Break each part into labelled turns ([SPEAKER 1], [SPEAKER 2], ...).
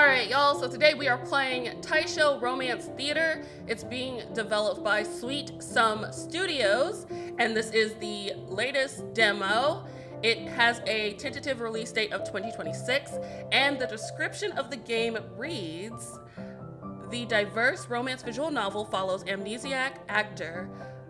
[SPEAKER 1] Alright, y'all, so today we are playing Taisho Romance Theater. It's being developed by Sweet Some Studios, and this is the latest demo. It has a tentative release date of 2026, and the description of the game reads, the diverse romance visual novel follows amnesiac actor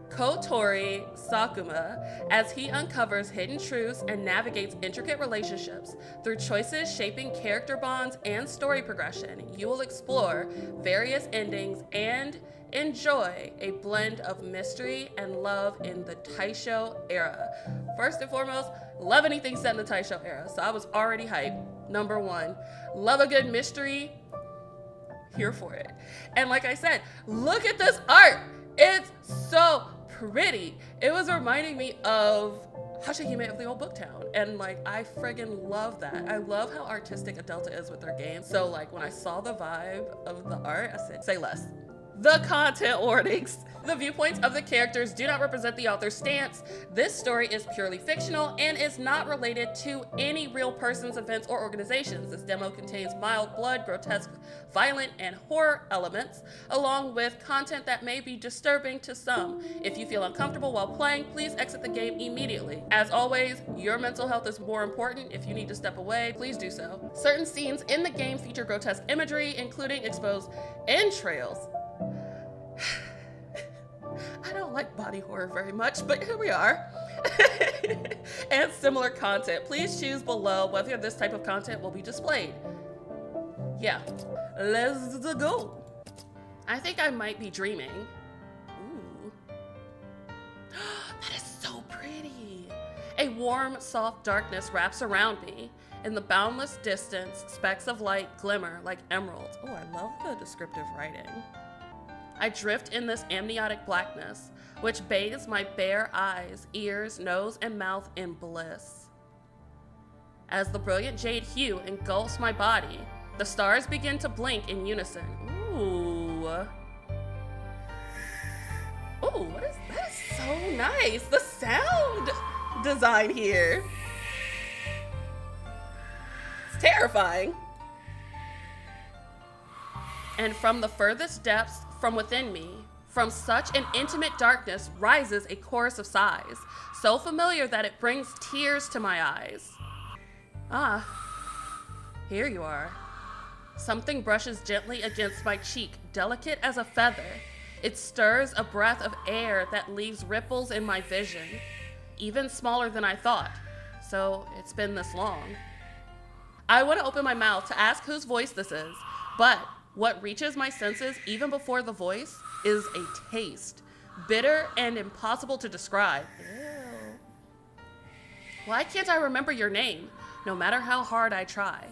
[SPEAKER 1] Kotori Sakuma as he uncovers hidden truths and navigates intricate relationships. Through choices shaping character bonds and story progression, you will explore various endings and enjoy a blend of mystery and love in the Taisho era. First and foremost, love anything set in the Taisho era, so I was already hyped. Number one, love a good mystery, here for it. And like I said, look at this art. It's so pretty. It was reminding me of Hatsuyuki of the old Booktown, and like I friggin' love that. I love how artistic Adelta is with their games. So like when I saw the vibe of the art, I said, say less. The content warnings. The viewpoints of the characters do not represent the author's stance. This story is purely fictional and is not related to any real persons, events, or organizations. This demo contains mild blood, grotesque, violent, and horror elements, along with content that may be disturbing to some. If you feel uncomfortable while playing, please exit the game immediately. As always, your mental health is more important. If you need to step away, please do so. Certain scenes in the game feature grotesque imagery, including exposed entrails. I don't like body horror very much, but here we are. And similar content. Please choose below whether this type of content will be displayed. Yeah, let's go. I think I might be dreaming. Ooh. That is so pretty. A warm, soft darkness wraps around me. In the boundless distance, specks of light glimmer like emeralds. Oh, I love the descriptive writing. I drift in this amniotic blackness, which bathes my bare eyes, ears, nose, and mouth in bliss. As the brilliant jade hue engulfs my body, the stars begin to blink in unison. Ooh. Ooh, what is that? Is so nice. The sound design here. It's terrifying. And from the furthest depths from within me, from such an intimate darkness, rises a chorus of sighs, so familiar that it brings tears to my eyes. Ah, here you are. Something brushes gently against my cheek, delicate as a feather. It stirs a breath of air that leaves ripples in my vision, even smaller than I thought. So it's been this long. I want to open my mouth to ask whose voice this is, but what reaches my senses even before the voice is a taste, bitter and impossible to describe. Ew. Why can't I remember your name, no matter how hard I try?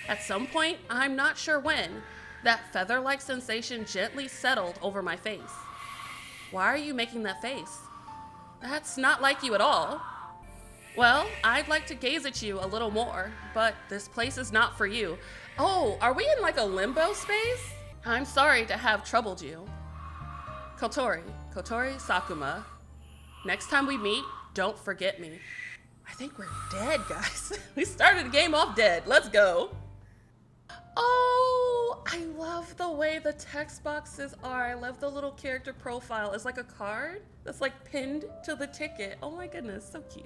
[SPEAKER 1] At some point, I'm not sure when, that feather-like sensation gently settled over my face. Why are you making that face? That's not like you at all. Well, I'd like to gaze at you a little more, but this place is not for you. Oh, are we in like a limbo space? I'm sorry to have troubled you. Kotori Sakuma. Next time we meet, don't forget me. I think we're dead, guys. We started the game off dead. Let's go. Oh, I love the way the text boxes are. I love the little character profile. It's like a card that's like pinned to the ticket. Oh my goodness, so cute.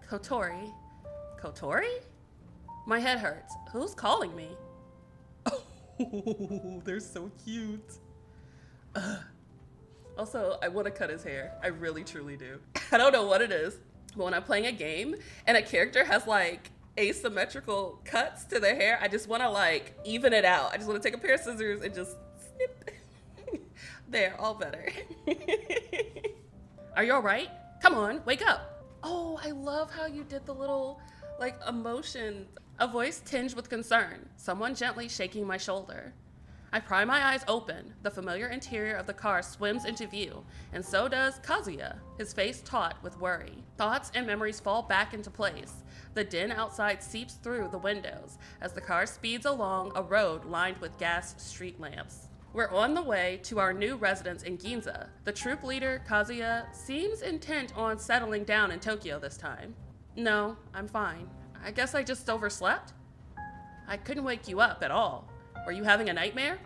[SPEAKER 1] Kotori? My head hurts. Who's calling me? Oh, they're so cute. Also, I want to cut his hair. I really, truly do. I don't know what it is, but when I'm playing a game and a character has like asymmetrical cuts to their hair, I just want to like even it out. I just want to take a pair of scissors and just snip. There, all better. Are you all right? Come on, wake up. Oh, I love how you did the little like emotion. A voice tinged with concern, someone gently shaking my shoulder. I pry my eyes open. The familiar interior of the car swims into view, and so does Kazuya, his face taut with worry. Thoughts and memories fall back into place. The din outside seeps through the windows as the car speeds along a road lined with gas street lamps. We're on the way to our new residence in Ginza. The troop leader, Kazuya, seems intent on settling down in Tokyo this time. No, I'm fine. I guess I just overslept? I couldn't wake you up at all. Were you having a nightmare?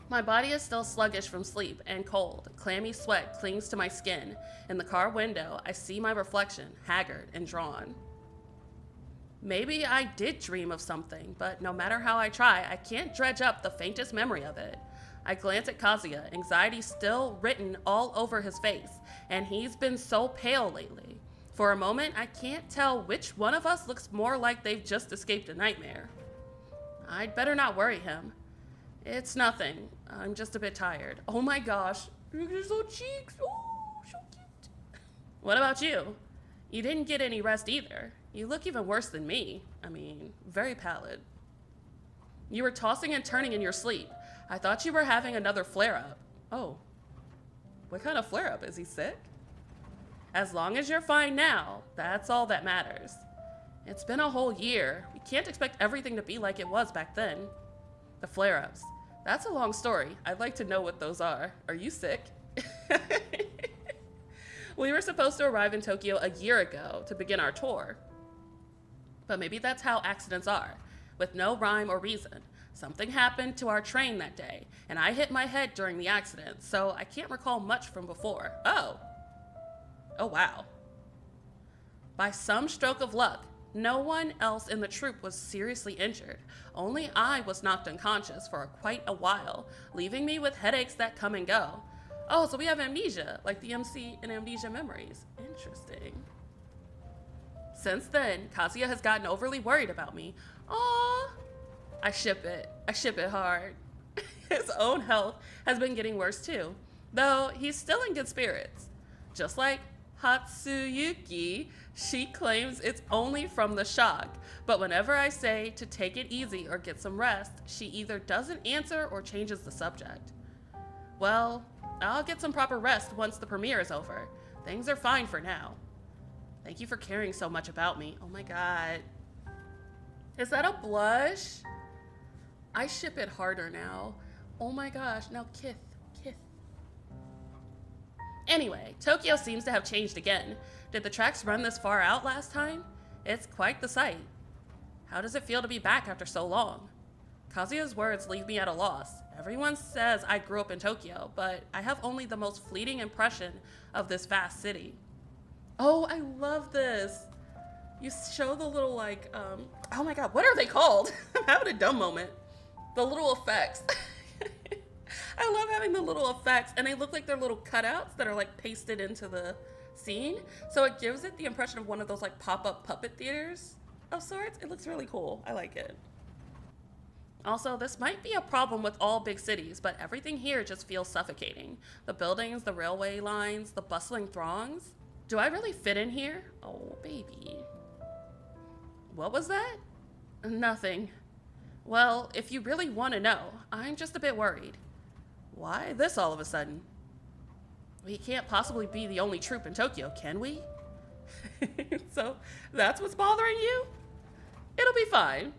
[SPEAKER 1] My body is still sluggish from sleep and cold. Clammy sweat clings to my skin. In the car window, I see my reflection, haggard and drawn. Maybe I did dream of something, but no matter how I try, I can't dredge up the faintest memory of it. I glance at Kazuya, anxiety still written all over his face, and he's been so pale lately. For a moment, I can't tell which one of us looks more like they've just escaped a nightmare. I'd better not worry him. It's nothing. I'm just a bit tired. Oh my gosh. Look at his little cheeks. Oh, so cute. What about you? You didn't get any rest either. You look even worse than me. I mean, very pallid. You were tossing and turning in your sleep. I thought you were having another flare-up. Oh. What kind of flare-up? Is he sick? As long as you're fine now, that's all that matters. It's been a whole year. We can't expect everything to be like it was back then. The flare-ups. That's a long story. I'd like to know what those are. Are you sick? We were supposed to arrive in Tokyo a year ago to begin our tour. But maybe that's how accidents are, with no rhyme or reason. Something happened to our train that day, and I hit my head during the accident, so I can't recall much from before. Oh, wow. By some stroke of luck, no one else in the troupe was seriously injured. Only I was knocked unconscious for quite a while, leaving me with headaches that come and go. Oh, so we have amnesia, like the MC in Amnesia Memories. Interesting. Since then, Kazuya has gotten overly worried about me. Aww. I ship it hard. His own health has been getting worse too, though he's still in good spirits. Just like Hatsuyuki, she claims it's only from the shock, but whenever I say to take it easy or get some rest, she either doesn't answer or changes the subject. Well, I'll get some proper rest once the premiere is over. Things are fine for now. Thank you for caring so much about me. Oh my god. Is that a blush? I ship it harder now. Oh my gosh, now kith. Anyway, Tokyo seems to have changed again. Did the tracks run this far out last time? It's quite the sight. How does it feel to be back after so long? Kazuya's words leave me at a loss. Everyone says I grew up in Tokyo, but I have only the most fleeting impression of this vast city. Oh, I love this. You show the little oh my god, what are they called? I'm having a dumb moment. The little effects. I love having the little effects, and they look like they're little cutouts that are like pasted into the scene. So it gives it the impression of one of those like pop-up puppet theaters of sorts. It looks really cool. I like it. Also, this might be a problem with all big cities, but everything here just feels suffocating. The buildings, the railway lines, the bustling throngs. Do I really fit in here? Oh, baby. What was that? Nothing. Well, if you really want to know, I'm just a bit worried. Why this all of a sudden? We can't possibly be the only troupe in Tokyo, can we? So that's what's bothering you? It'll be fine.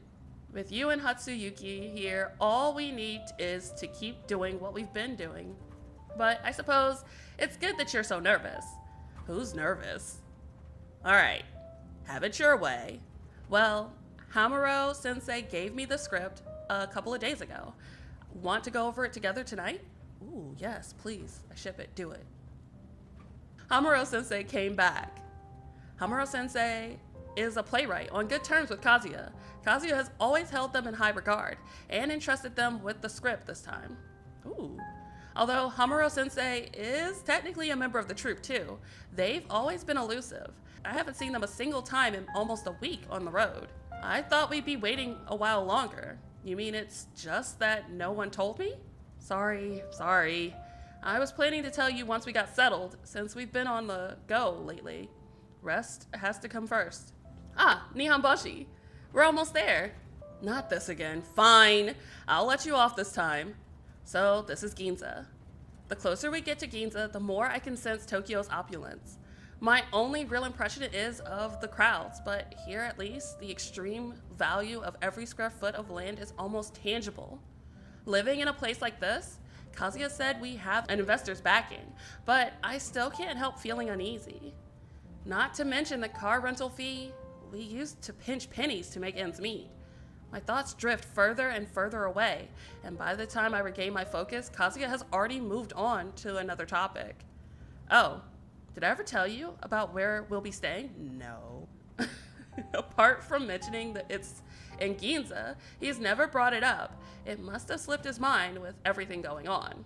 [SPEAKER 1] With you and Hatsuyuki here, all we need is to keep doing what we've been doing. But I suppose it's good that you're so nervous. Who's nervous? All right, have it your way. Well, Hamuro Sensei gave me the script a couple of days ago. Want to go over it together tonight? Ooh, yes, please. I ship it. Do it. Hamuro Sensei came back. Hamuro Sensei is a playwright on good terms with Kazuya. Kazuya has always held them in high regard and entrusted them with the script this time. Ooh. Although Hamuro Sensei is technically a member of the troupe too, they've always been elusive. I haven't seen them a single time in almost a week on the road. I thought we'd be waiting a while longer. You mean it's just that no one told me? Sorry. I was planning to tell you once we got settled, since we've been on the go lately. Rest has to come first. Ah, Nihonboshi. We're almost there. Not this again. Fine. I'll let you off this time. So this is Ginza. The closer we get to Ginza, the more I can sense Tokyo's opulence. My only real impression is of the crowds, but here at least, the extreme value of every square foot of land is almost tangible. Living in a place like this, Kazuya said we have an investor's backing, but I still can't help feeling uneasy. Not to mention the car rental fee. We used to pinch pennies to make ends meet. My thoughts drift further and further away, and by the time I regain my focus, Kazuya has already moved on to another topic. Oh, did I ever tell you about where we'll be staying? No. Apart from mentioning that it's in Ginza, he's never brought it up. It must have slipped his mind with everything going on.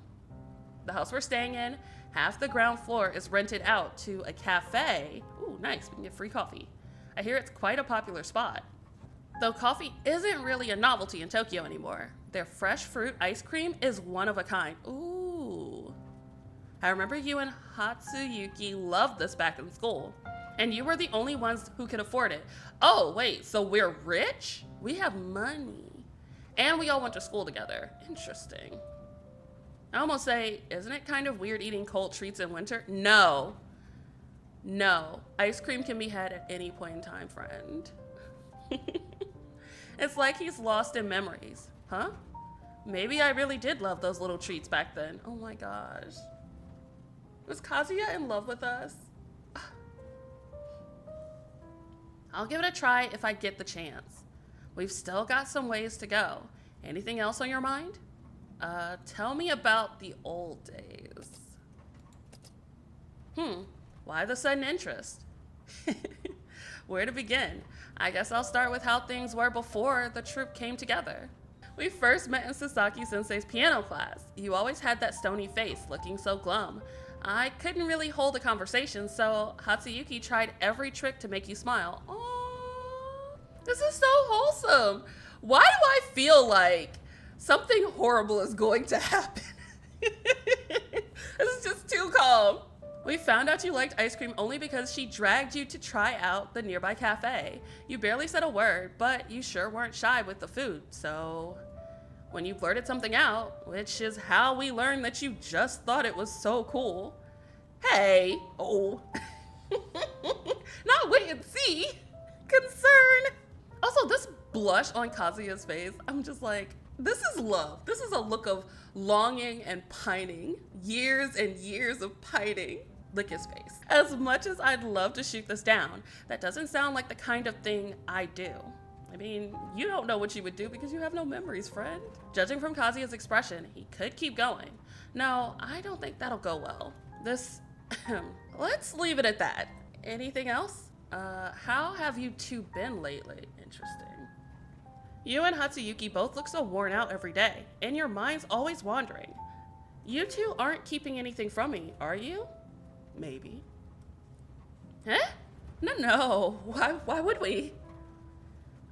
[SPEAKER 1] The house we're staying in, half the ground floor is rented out to a cafe. Ooh, nice, we can get free coffee. I hear it's quite a popular spot. Though coffee isn't really a novelty in Tokyo anymore, their fresh fruit ice cream is one of a kind. Ooh. I remember you and Hatsuyuki loved this back in school, and you were the only ones who could afford it. Oh, wait, so we're rich? We have money. And we all went to school together. Interesting. I almost say, isn't it kind of weird eating cold treats in winter? No. No. Ice cream can be had at any point in time, friend. It's like he's lost in memories. Huh? Maybe I really did love those little treats back then. Oh my gosh. Was Kazuya in love with us? I'll give it a try if I get the chance. We've still got some ways to go. Anything else on your mind? Tell me about the old days. Why the sudden interest? Where to begin? I guess I'll start with how things were before the troupe came together. We first met in Sasaki-sensei's piano class. You always had that stony face, looking so glum. I couldn't really hold a conversation, so Hatsuyuki tried every trick to make you smile. Aww, this is so wholesome. Why do I feel like something horrible is going to happen? This is just too calm. We found out you liked ice cream only because she dragged you to try out the nearby cafe. You barely said a word, but you sure weren't shy with the food, so when you blurted something out, which is how we learned that you just thought it was so cool. Hey, oh. Not wait and see. Concern. Also, this blush on Kazuya's face, I'm just like, this is love. This is a look of longing and pining. Years and years of pining. Lick his face. As much as I'd love to shoot this down, that doesn't sound like the kind of thing I do. I mean, you don't know what you would do because you have no memories, friend. Judging from Kazuya's expression, he could keep going. No, I don't think that'll go well. Let's leave it at that. Anything else? How have you two been lately? Interesting. You and Hatsuyuki both look so worn out every day, and your mind's always wandering. You two aren't keeping anything from me, are you? Maybe. Huh? No. Why would we?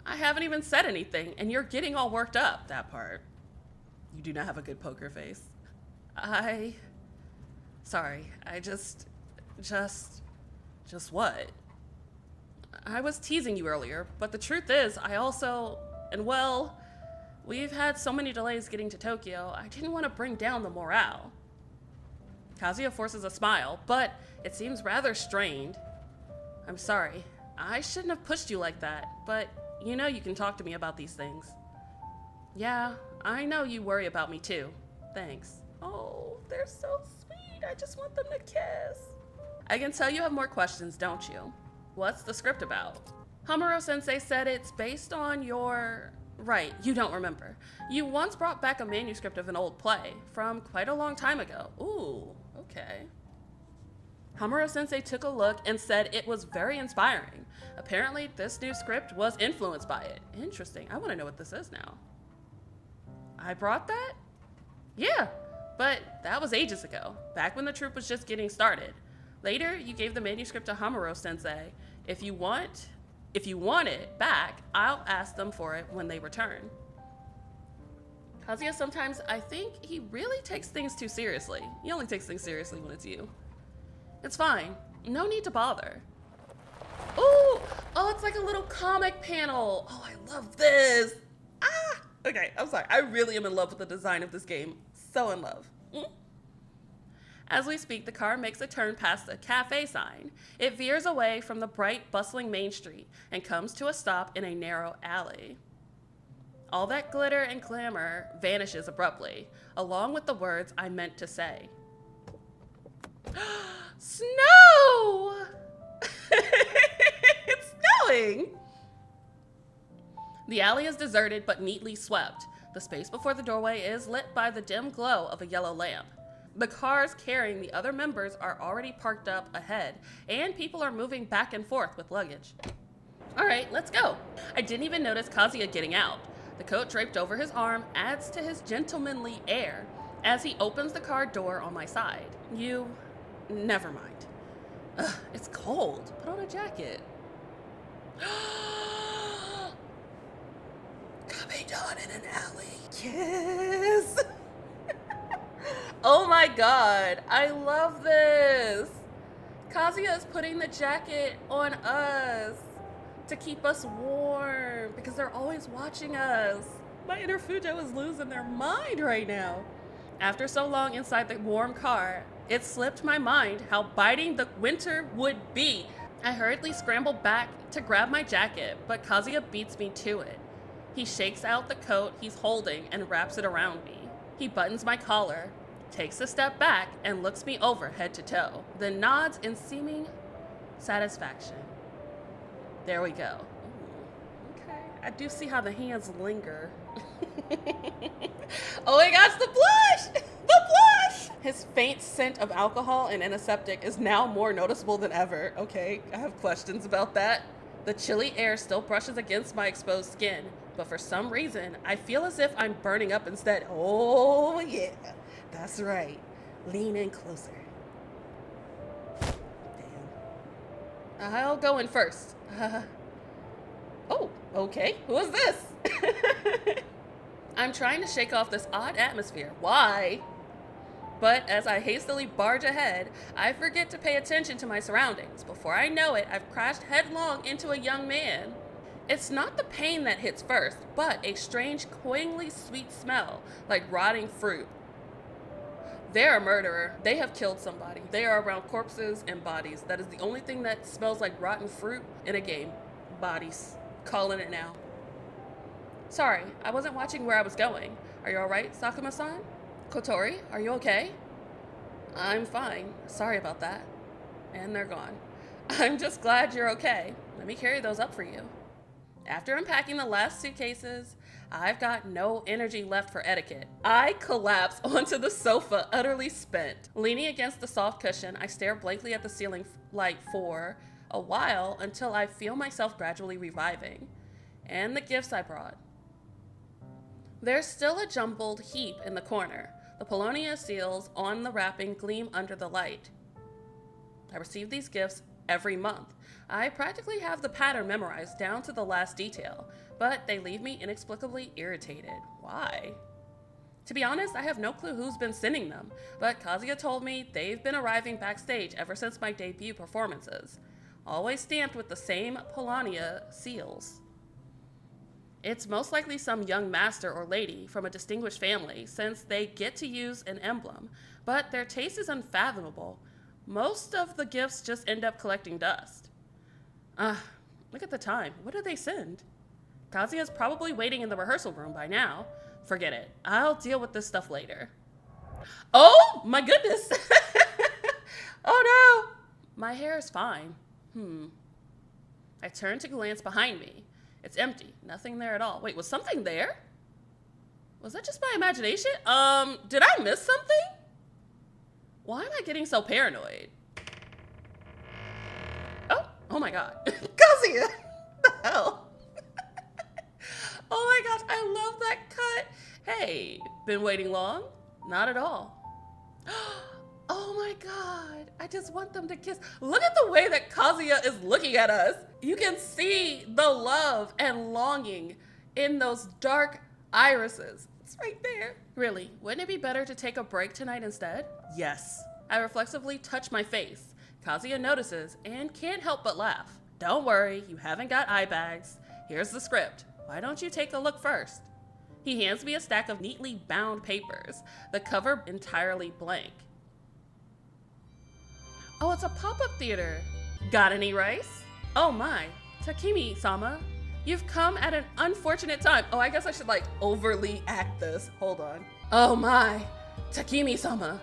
[SPEAKER 1] I haven't even said anything, and you're getting all worked up, that part. You do not have a good poker face. Sorry, I just what? I was teasing you earlier, but the truth is, we've had so many delays getting to Tokyo, I didn't want to bring down the morale. Kazuya forces a smile, but it seems rather strained. I'm sorry. I shouldn't have pushed you like that, but you know you can talk to me about these things. Yeah, I know you worry about me too. Thanks. Oh, they're so sweet. I just want them to kiss. I can tell you have more questions, don't you? What's the script about? Hamuro-sensei said it's based on your... Right, you don't remember. You once brought back a manuscript of an old play from quite a long time ago. Ooh, okay. Hamuro-sensei took a look and said it was very inspiring. Apparently, this new script was influenced by it. Interesting. I want to know what this is now. I brought that? Yeah, but that was ages ago, back when the troupe was just getting started. Later, you gave the manuscript to Hamuro-sensei. If you want it back, I'll ask them for it when they return. Kazuya, sometimes I think he really takes things too seriously. He only takes things seriously when it's you. It's fine. No need to bother. Ooh! Oh, it's like a little comic panel. Oh, I love this. Ah! Okay, I'm sorry. I really am in love with the design of this game. So in love. As we speak, the car makes a turn past the cafe sign. It veers away from the bright, bustling main street and comes to a stop in a narrow alley. All that glitter and glamour vanishes abruptly, along with the words I meant to say. Snow! It's snowing! The alley is deserted but neatly swept. The space before the doorway is lit by the dim glow of a yellow lamp. The cars carrying the other members are already parked up ahead, and people are moving back and forth with luggage. All right, let's go. I didn't even notice Kazuya getting out. The coat draped over his arm adds to his gentlemanly air as he opens the car door on my side. Never mind. Ugh, it's cold. Put on a jacket. Coming down in an alley. Yes. Oh my god, I love this. Kazuya is putting the jacket on us to keep us warm because they're always watching us. My inner Fujo is losing their mind right now. After so long inside the warm car, it slipped my mind how biting the winter would be. I hurriedly scrambled back to grab my jacket, but Kazuya beats me to it. He shakes out the coat he's holding and wraps it around me. He buttons my collar, takes a step back, and looks me over head to toe, then nods in seeming satisfaction. There we go. Ooh, okay. I do see how the hands linger. Oh my gosh, the blush! The blush! His faint scent of alcohol and antiseptic is now more noticeable than ever. Okay, I have questions about that. The chilly air still brushes against my exposed skin, but for some reason, I feel as if I'm burning up instead. Oh yeah, that's right. Lean in closer. Damn. I'll go in first. Oh, okay. Who is this? I'm trying to shake off this odd atmosphere. Why? But as I hastily barge ahead, I forget to pay attention to my surroundings. Before I know it, I've crashed headlong into a young man. It's not the pain that hits first, but a strange, cloyingly sweet smell, like rotting fruit. They're a murderer. They have killed somebody. They are around corpses and bodies. That is the only thing that smells like rotten fruit in a game. Bodies. Calling it now. Sorry, I wasn't watching where I was going. Are you alright, Sakuma-san? Kotori, are you okay? I'm fine. Sorry about that. And they're gone. I'm just glad you're okay. Let me carry those up for you. After unpacking the last suitcases, I've got no energy left for etiquette. I collapse onto the sofa, utterly spent. Leaning against the soft cushion, I stare blankly at the ceiling light for a while until I feel myself gradually reviving. And the gifts I brought. There's still a jumbled heap in the corner. The Polonia seals on the wrapping gleam under the light. I receive these gifts every month. I practically have the pattern memorized down to the last detail, but they leave me inexplicably irritated. Why? To be honest, I have no clue who's been sending them, but Kazuya told me they've been arriving backstage ever since my debut performances, always stamped with the same Polonia seals. It's most likely some young master or lady from a distinguished family, since they get to use an emblem, but their taste is unfathomable. Most of the gifts just end up collecting dust. Look at the time. What did they send? Kazuya's probably waiting in the rehearsal room by now. Forget it. I'll deal with this stuff later. Oh my goodness! Oh no! My hair is fine. I turn to glance behind me. It's empty. Nothing there at all. Wait, was something there? Was that just my imagination? Did I miss something? Why am I getting so paranoid? Oh my god. Kazuya! The hell? Oh my gosh, I love that cut. Hey, been waiting long? Not at all. Oh my god, I just want them to kiss. Look at the way that Kazuya is looking at us. You can see the love and longing in those dark irises. It's right there. Really, wouldn't it be better to take a break tonight instead? Yes. I reflexively touch my face. Kazuya notices and can't help but laugh. Don't worry, you haven't got eye bags. Here's the script. Why don't you take a look first? He hands me a stack of neatly bound papers, the cover entirely blank. Oh, it's a pop-up theater. Got any rice? Oh my, Takimi-sama, you've come at an unfortunate time. Oh, I guess I should overly act this. Hold on. Oh my, Takimi-sama,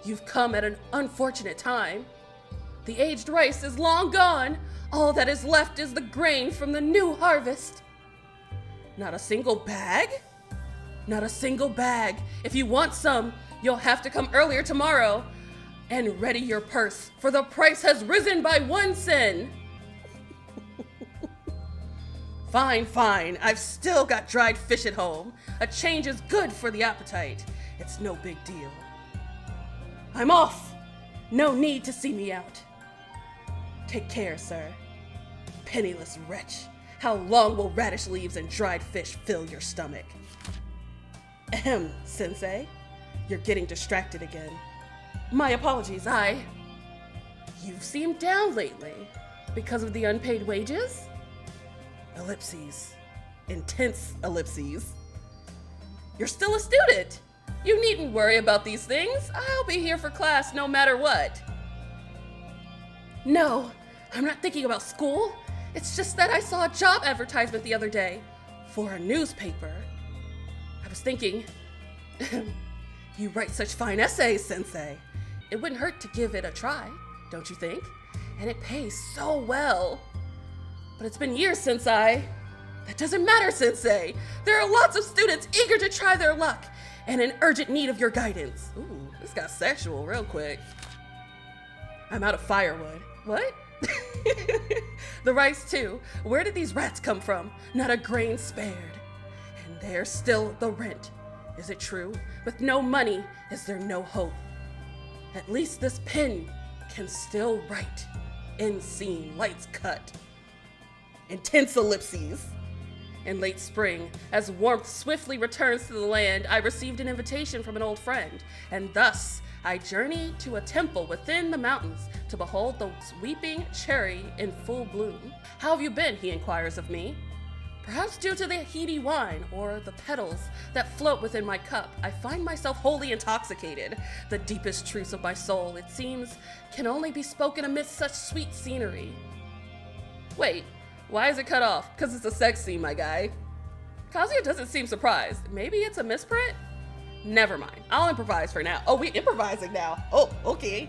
[SPEAKER 1] you've come at an unfortunate time. The aged rice is long gone. All that is left is the grain from the new harvest. Not a single bag? Not a single bag. If you want some, you'll have to come earlier tomorrow. And ready your purse, for the price has risen by 1 sen. Fine. I've still got dried fish at home. A change is good for the appetite. It's no big deal. I'm off. No need to see me out. Take care, sir. Penniless wretch. How long will radish leaves and dried fish fill your stomach? Ahem, sensei. You're getting distracted again. My apologies, You've seemed down lately. Because of the unpaid wages? Ellipses. Intense ellipses. You're still a student. You needn't worry about these things. I'll be here for class no matter what. No, I'm not thinking about school. It's just that I saw a job advertisement the other day for a newspaper. I was thinking, you write such fine essays, sensei. It wouldn't hurt to give it a try, don't you think? And it pays so well. But it's been years since That doesn't matter, sensei. There are lots of students eager to try their luck and in urgent need of your guidance. Ooh, this got sexual real quick. I'm out of firewood. What? The rice too. Where did these rats come from? Not a grain spared. And there's still the rent. Is it true? With no money, is there no hope? At least this pen can still write. End scene, lights cut. Intense ellipses. In late spring, as warmth swiftly returns to the land, I received an invitation from an old friend, and thus I journeyed to a temple within the mountains to behold the weeping cherry in full bloom. How have you been? He inquires of me. Perhaps due to the heady wine or the petals that float within my cup, I find myself wholly intoxicated. The deepest truths of my soul, it seems, can only be spoken amidst such sweet scenery. Wait, why is it cut off? Because it's a sex scene, my guy. Kazuya doesn't seem surprised. Maybe it's a misprint? Never mind. I'll improvise for now. Oh, we're improvising now. Oh, okay.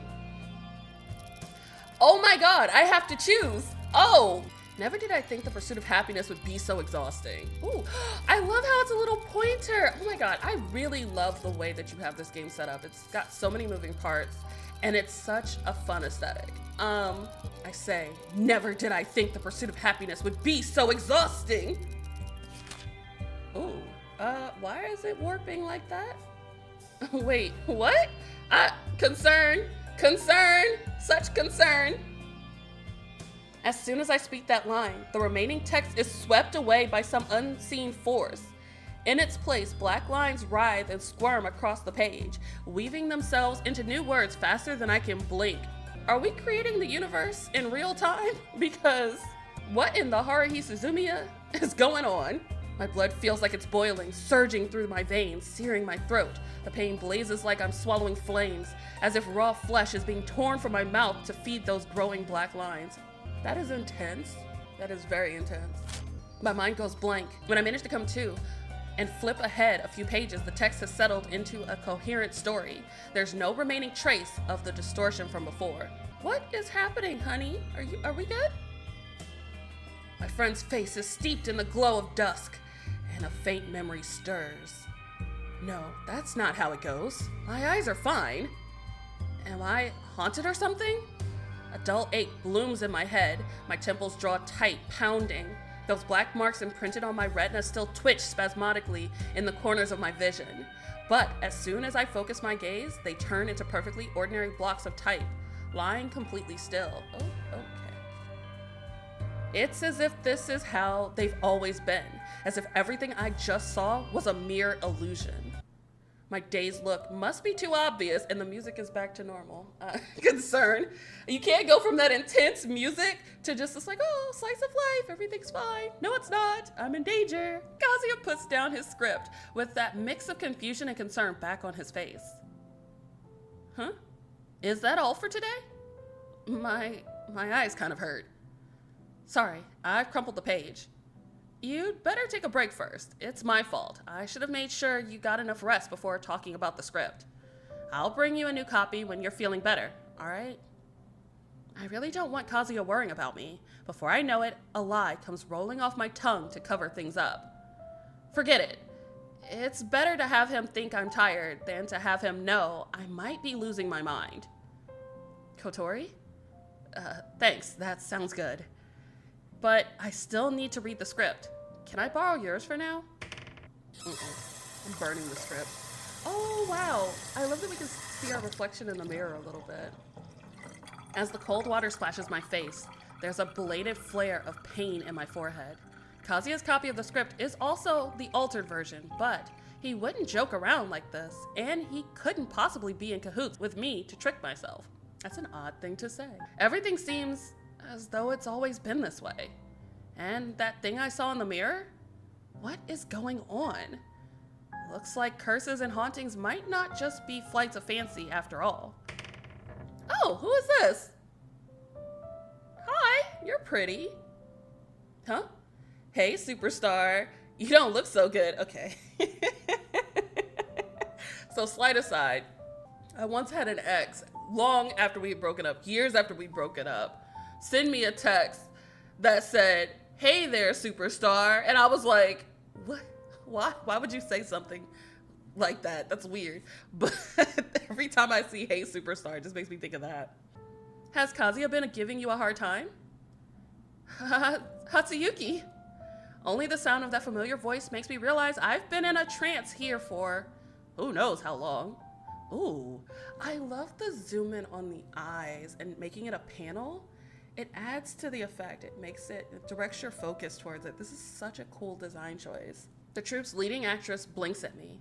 [SPEAKER 1] Oh my god, I have to choose. Oh! Never did I think the pursuit of happiness would be so exhausting. Ooh, I love how it's a little pointer. Oh my god, I really love the way that you have this game set up. It's got so many moving parts, and it's such a fun aesthetic. I say, never did I think the pursuit of happiness would be so exhausting. Ooh, why is it warping like that? Wait, what? Concern, such concern. As soon as I speak that line, the remaining text is swept away by some unseen force. In its place, black lines writhe and squirm across the page, weaving themselves into new words faster than I can blink. Are we creating the universe in real time? Because what in the Haruhi Suzumiya is going on? My blood feels like it's boiling, surging through my veins, searing my throat. The pain blazes like I'm swallowing flames, as if raw flesh is being torn from my mouth to feed those growing black lines. That is intense. That is very intense. My mind goes blank. When I manage to come to and flip ahead a few pages, the text has settled into a coherent story. There's no remaining trace of the distortion from before. What is happening, honey? Are we good? My friend's face is steeped in the glow of dusk, and a faint memory stirs. No, that's not how it goes. My eyes are fine. Am I haunted or something? A dull ache blooms in my head. My temples draw tight, pounding. Those black marks imprinted on my retina still twitch spasmodically in the corners of my vision. But as soon as I focus my gaze, they turn into perfectly ordinary blocks of type, lying completely still. Oh, okay. It's as if this is how they've always been, as if everything I just saw was a mere illusion. My dazed look must be too obvious, and the music is back to normal. Concern. You can't go from that intense music to just this like, oh, slice of life, everything's fine. No, it's not. I'm in danger. Kazuya puts down his script with that mix of confusion and concern back on his face. Huh? Is that all for today? My eyes kind of hurt. Sorry, I've crumpled the page. You'd better take a break first. It's my fault. I should have made sure you got enough rest before talking about the script. I'll bring you a new copy when you're feeling better, all right? I really don't want Kazuya worrying about me. Before I know it, a lie comes rolling off my tongue to cover things up. Forget it. It's better to have him think I'm tired than to have him know I might be losing my mind. Kotori? Thanks, that sounds good. But I still need to read the script. Can I borrow yours for now? I'm burning the script. Oh, wow. I love that we can see our reflection in the mirror a little bit. As the cold water splashes my face, there's a belated flare of pain in my forehead. Kazuya's copy of the script is also the altered version, but he wouldn't joke around like this, and he couldn't possibly be in cahoots with me to trick myself. That's an odd thing to say. Everything seems as though it's always been this way. And that thing I saw in the mirror? What is going on? Looks like curses and hauntings might not just be flights of fancy after all. Oh, who is this? Hi, you're pretty. Huh? Hey, superstar. You don't look so good. Okay. So slight aside, I once had an ex, long after we had broken up, years after we'd broken up, send me a text that said, "Hey there, superstar." And I was like, what? Why would you say something like that? That's weird. But every time I see "Hey, superstar," it just makes me think of that. Has Kazuya been giving you a hard time? Hatsuyuki. Only the sound of that familiar voice makes me realize I've been in a trance here for who knows how long. Ooh, I love the zoom in on the eyes and making it a panel. It adds to the effect. It directs your focus towards it. This is such a cool design choice. The troupe's leading actress blinks at me.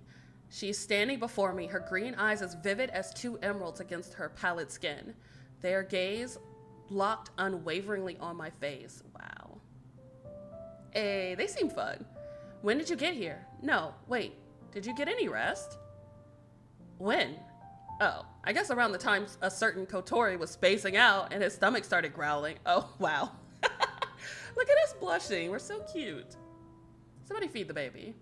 [SPEAKER 1] She's standing before me, her green eyes as vivid as two emeralds against her pallid skin. Their gaze locked unwaveringly on my face. Wow. Hey, they seem fun. When did you get here? No, wait, did you get any rest? When? Oh, I guess around the time a certain Kotori was spacing out and his stomach started growling. Oh, wow. Look at us blushing. We're so cute. Somebody feed the baby.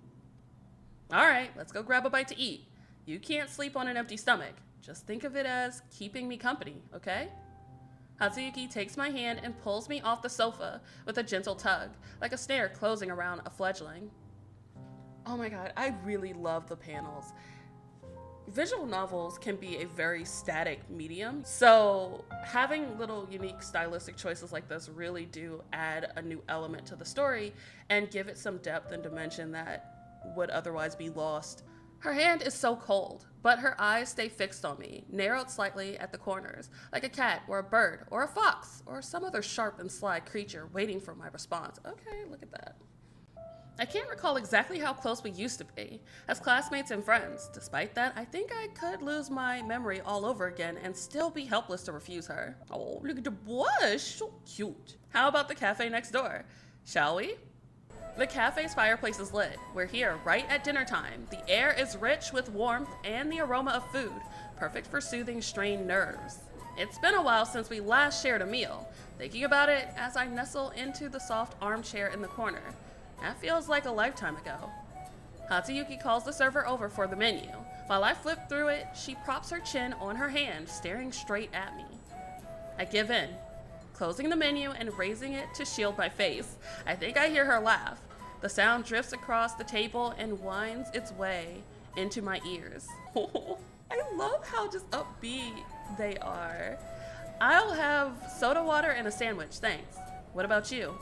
[SPEAKER 1] All right, let's go grab a bite to eat. You can't sleep on an empty stomach. Just think of it as keeping me company, okay? Hatsuyuki takes my hand and pulls me off the sofa with a gentle tug, like a snare closing around a fledgling. Oh my god, I really love the panels. Visual novels can be a very static medium, so having little unique stylistic choices like this really do add a new element to the story and give it some depth and dimension that would otherwise be lost. Her hand is so cold, but her eyes stay fixed on me, narrowed slightly at the corners, like a cat or a bird or a fox or some other sharp and sly creature waiting for my response. Okay, look at that. I can't recall exactly how close we used to be, as classmates and friends. Despite that, I think I could lose my memory all over again and still be helpless to refuse her. Oh, look at the blush, so cute. How about the cafe next door? Shall we? The cafe's fireplace is lit. We're here right at dinner time. The air is rich with warmth and the aroma of food, perfect for soothing strained nerves. It's been a while since we last shared a meal. Thinking about it as I nestle into the soft armchair in the corner. That feels like a lifetime ago. Hatsuyuki calls the server over for the menu. While I flip through it, she props her chin on her hand, staring straight at me. I give in, closing the menu and raising it to shield my face. I think I hear her laugh. The sound drifts across the table and winds its way into my ears. I love how just upbeat they are. I'll have soda water and a sandwich, thanks. What about you?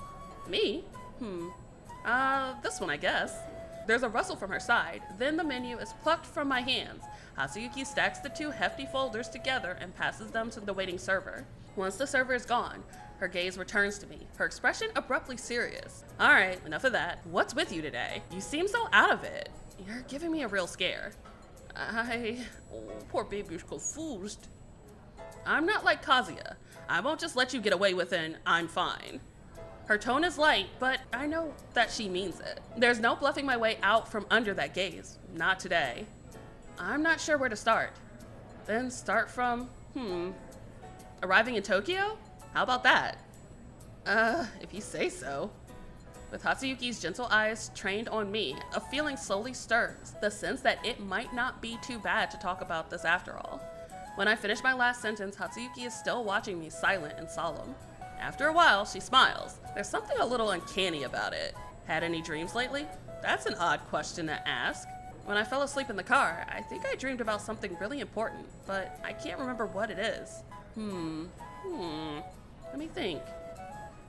[SPEAKER 1] Me? This one, I guess. There's a rustle from her side, then the menu is plucked from my hands. Hatsuyuki stacks the two hefty folders together and passes them to the waiting server. Once the server is gone, her gaze returns to me, her expression abruptly serious. All right, enough of that. What's with you today? You seem so out of it. You're giving me a real scare. Poor baby's confused. I'm not like Kazuya. I won't just let you get away with an "I'm fine." Her tone is light, but I know that she means it. There's no bluffing my way out from under that gaze. Not today. I'm not sure where to start. Then start from, arriving in Tokyo? How about that? If you say so. With Hatsuyuki's gentle eyes trained on me, a feeling slowly stirs, the sense that it might not be too bad to talk about this after all. When I finish my last sentence, Hatsuyuki is still watching me, silent and solemn. After a while, she smiles. There's something a little uncanny about it. Had any dreams lately? That's an odd question to ask. When I fell asleep in the car, I think I dreamed about something really important, but I can't remember what it is. Let me think.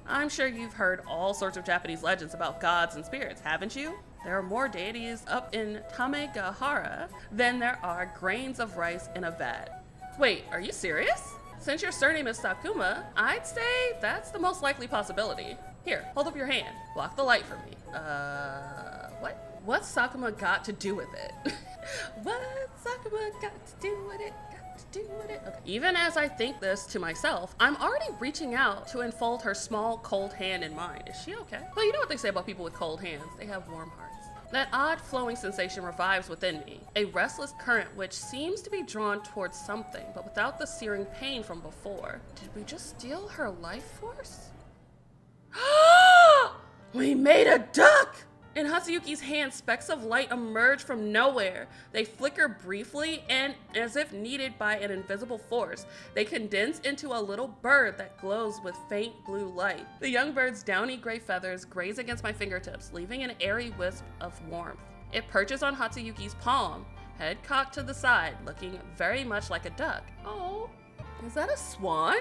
[SPEAKER 1] I'm sure you've heard all sorts of Japanese legends about gods and spirits, haven't you? There are more deities up in Tamegahara than there are grains of rice in a vat. Wait, are you serious? Since your surname is Sakuma, I'd say that's the most likely possibility. Here, hold up your hand. Block the light for me. What? What's Sakuma got to do with it? What's Sakuma got to do with it? Okay. Even as I think this to myself, I'm already reaching out to enfold her small, cold hand in mine. Is she okay? Well, you know what they say about people with cold hands. They have warm hearts. That odd flowing sensation revives within me, a restless current which seems to be drawn towards something, but without the searing pain from before. Did we just steal her life force? We made a duck! In Hatsuyuki's hand, specks of light emerge from nowhere. They flicker briefly, and as if needed by an invisible force, they condense into a little bird that glows with faint blue light. The young bird's downy gray feathers graze against my fingertips, leaving an airy wisp of warmth. It perches on Hatsuyuki's palm, head cocked to the side, looking very much like a duck. Oh, is that a swan?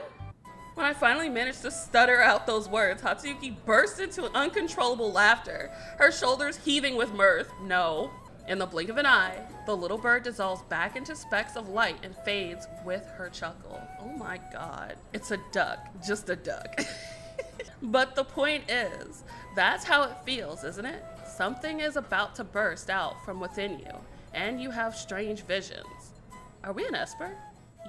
[SPEAKER 1] When I finally managed to stutter out those words, Hatsuyuki burst into uncontrollable laughter, her shoulders heaving with mirth. No. In the blink of an eye, the little bird dissolves back into specks of light and fades with her chuckle. Oh my god. It's a duck. Just a duck. But the point is, that's how it feels, isn't it? Something is about to burst out from within you, and you have strange visions. Are we in Esper?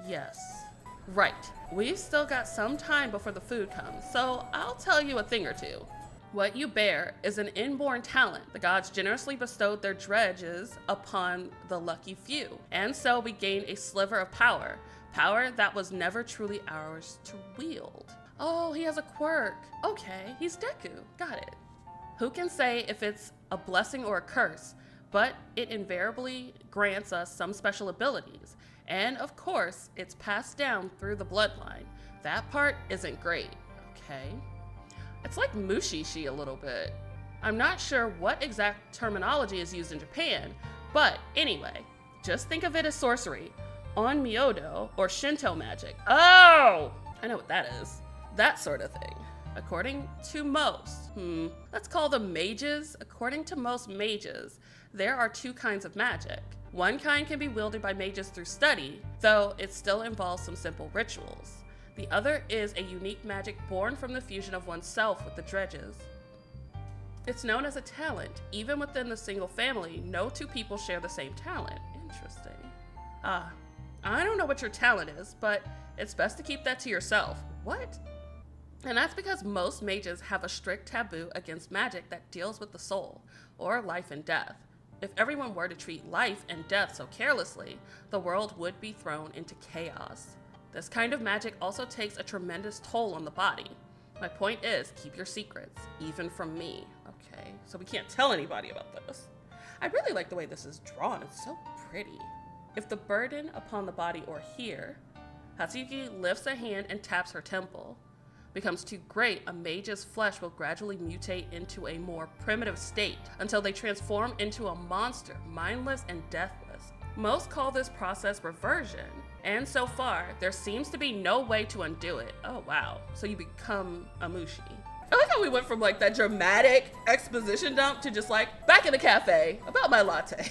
[SPEAKER 1] Yes. Right. We've still got some time before the food comes, so I'll tell you a thing or two. What you bear is an inborn talent. The gods generously bestowed their dredges upon the lucky few, and so we gain a sliver of power that was never truly ours to wield. Oh, he has a quirk. Okay, he's Deku. Got it. Who can say if it's a blessing or a curse, but it invariably grants us some special abilities. And of course, it's passed down through the bloodline. That part isn't great, okay? It's like mushishi a little bit. I'm not sure what exact terminology is used in Japan, but anyway, just think of it as sorcery, onmyodo, or Shinto magic. Oh, I know what that is. That sort of thing. According to most, let's call them mages. According to most mages, there are two kinds of magic. One kind can be wielded by mages through study, though it still involves some simple rituals. The other is a unique magic born from the fusion of oneself with the dredges. It's known as a talent. Even within the single family, no two people share the same talent. Interesting. I don't know what your talent is, but it's best to keep that to yourself. What? And that's because most mages have a strict taboo against magic that deals with the soul, or life and death. If everyone were to treat life and death so carelessly, the world would be thrown into chaos. This kind of magic also takes a tremendous toll on the body. My point is, keep your secrets, even from me. Okay, so we can't tell anybody about this. I really like the way this is drawn, it's so pretty. If the burden upon the body or here, Hatsuyuki lifts a hand and taps her temple. Becomes too great, a mage's flesh will gradually mutate into a more primitive state until they transform into a monster, mindless and deathless. Most call this process reversion, and so far, there seems to be no way to undo it. Oh wow, so you become a mushi. I like how we went from like that dramatic exposition dump to just like, back in the cafe, about my latte.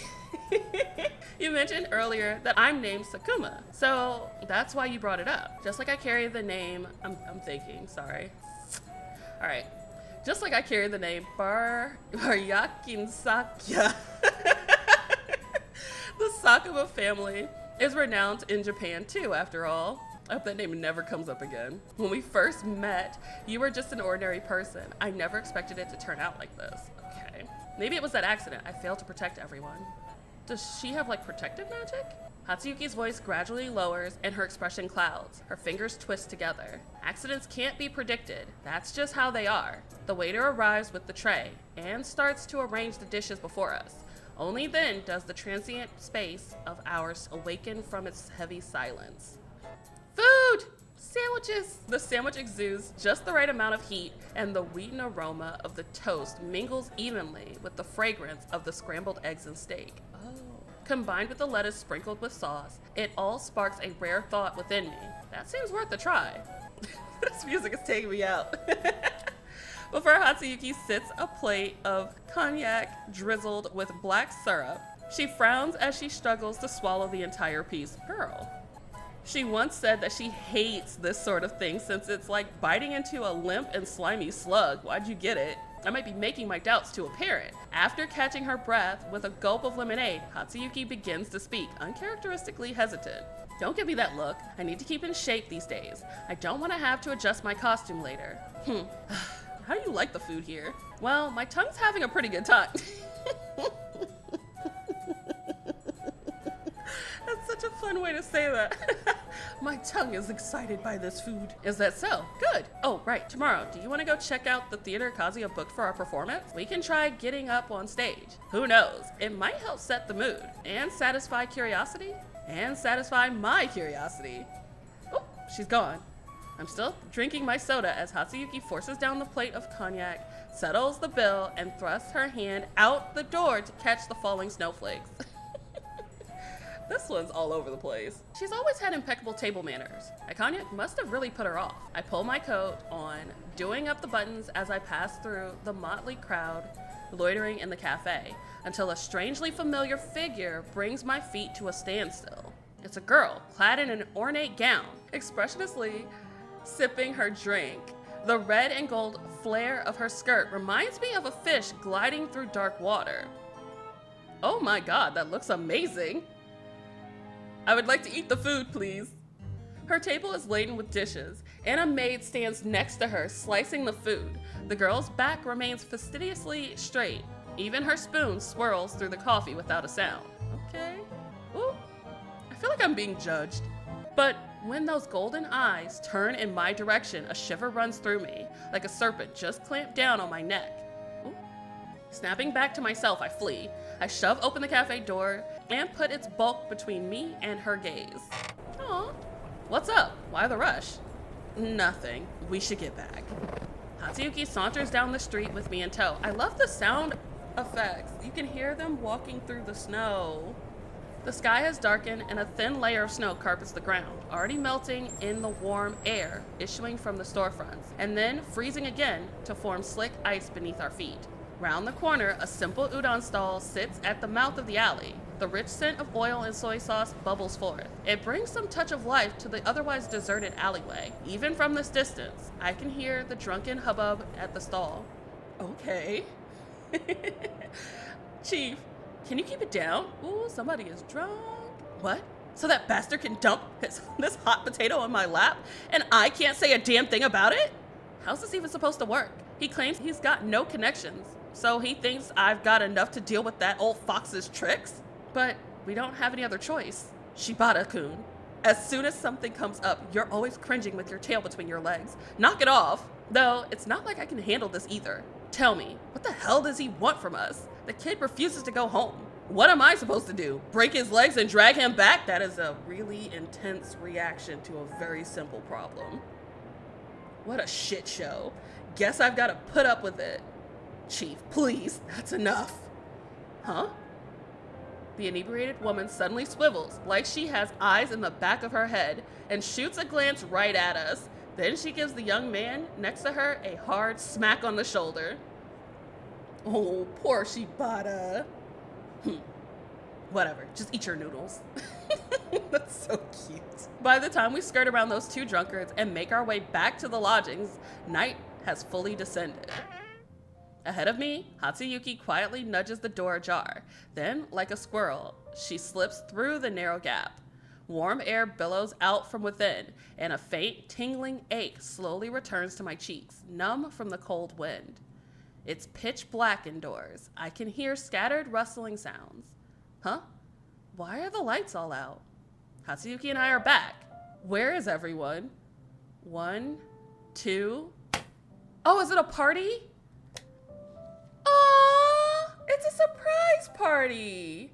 [SPEAKER 1] You mentioned earlier that I'm named Sakuma, so that's why you brought it up. Just like I carry the name, I'm thinking, sorry. All right, just like I carry the name Baryakin Sakya. The Sakuma family is renowned in Japan too, after all. I hope that name never comes up again. When we first met, you were just an ordinary person. I never expected it to turn out like this. Okay, maybe it was that accident. I failed to protect everyone. Does she have like protective magic? Hatsuyuki's voice gradually lowers and her expression clouds. Her fingers twist together. Accidents can't be predicted. That's just how they are. The waiter arrives with the tray and starts to arrange the dishes before us. Only then does the transient space of ours awaken from its heavy silence. Food! Sandwiches! The sandwich exudes just the right amount of heat, and the wheaten aroma of the toast mingles evenly with the fragrance of the scrambled eggs and steak. Oh. Combined with the lettuce sprinkled with sauce, it all sparks a rare thought within me. That seems worth a try. This music is taking me out. Before Hatsuyuki sits a plate of cognac drizzled with black syrup. She frowns as she struggles to swallow the entire piece. Girl. She once said that she hates this sort of thing since it's like biting into a limp and slimy slug. Why'd you get it? I might be making my doubts too apparent. After catching her breath with a gulp of lemonade, Hatsuyuki begins to speak, uncharacteristically hesitant. Don't give me that look. I need to keep in shape these days. I don't want to have to adjust my costume later. How do you like the food here? Well, my tongue's having a pretty good time. That's such a fun way to say that. My tongue is excited by this food. Is that so? Good. Oh, right. Tomorrow, do you want to go check out the theater Kazuya booked for our performance? We can try getting up on stage. Who knows? It might help set the mood and satisfy curiosity and satisfy my curiosity. Oh, she's gone. I'm still drinking my soda as Hatsuyuki forces down the plate of cognac, settles the bill, and thrusts her hand out the door to catch the falling snowflakes. This one's all over the place. She's always had impeccable table manners. That cognac must have really put her off. I pull my coat on, doing up the buttons as I pass through the motley crowd loitering in the cafe, until a strangely familiar figure brings my feet to a standstill. It's a girl, clad in an ornate gown, expressionlessly sipping her drink. The red and gold flare of her skirt reminds me of a fish gliding through dark water. Oh my god, that looks amazing! I would like to eat the food, please. Her table is laden with dishes, and a maid stands next to her, slicing the food. The girl's back remains fastidiously straight. Even her spoon swirls through the coffee without a sound. Okay. Ooh. I feel like I'm being judged. But when those golden eyes turn in my direction, a shiver runs through me, like a serpent just clamped down on my neck. Ooh. Snapping back to myself, I flee. I shove open the cafe door and put its bulk between me and her gaze. Aw. What's up? Why the rush? Nothing. We should get back. Hatsuyuki saunters down the street with me in tow. I love the sound effects. You can hear them walking through the snow. The sky has darkened and a thin layer of snow carpets the ground, already melting in the warm air issuing from the storefronts, and then freezing again to form slick ice beneath our feet. Round the corner, a simple udon stall sits at the mouth of the alley. The rich scent of oil and soy sauce bubbles forth. It brings some touch of life to the otherwise deserted alleyway. Even from this distance, I can hear the drunken hubbub at the stall. Okay. Chief, can you keep it down? Ooh, somebody is drunk. What? So that bastard can dump this hot potato on my lap and I can't say a damn thing about it? How's this even supposed to work? He claims he's got no connections, so he thinks I've got enough to deal with that old fox's tricks? But we don't have any other choice. Shibata-kun, as soon as something comes up, you're always cringing with your tail between your legs. Knock it off. Though, it's not like I can handle this either. Tell me, what the hell does he want from us? The kid refuses to go home. What am I supposed to do? Break his legs and drag him back? That is a really intense reaction to a very simple problem. What a shit show. Guess I've got to put up with it. Chief, please, that's enough. Huh? The inebriated woman suddenly swivels, like she has eyes in the back of her head, and shoots a glance right at us. Then she gives the young man next to her a hard smack on the shoulder. Oh, poor Shibata. Whatever, just eat your noodles. That's so cute. By the time we skirt around those two drunkards and make our way back to the lodgings, night has fully descended. Ahead of me, Hatsuyuki quietly nudges the door ajar. Then, like a squirrel, she slips through the narrow gap. Warm air billows out from within, and a faint, tingling ache slowly returns to my cheeks, numb from the cold wind. It's pitch black indoors. I can hear scattered rustling sounds. Huh? Why are the lights all out? Hatsuyuki and I are back. Where is everyone? 1, 2. Oh, is it a party? Aww, it's a surprise party.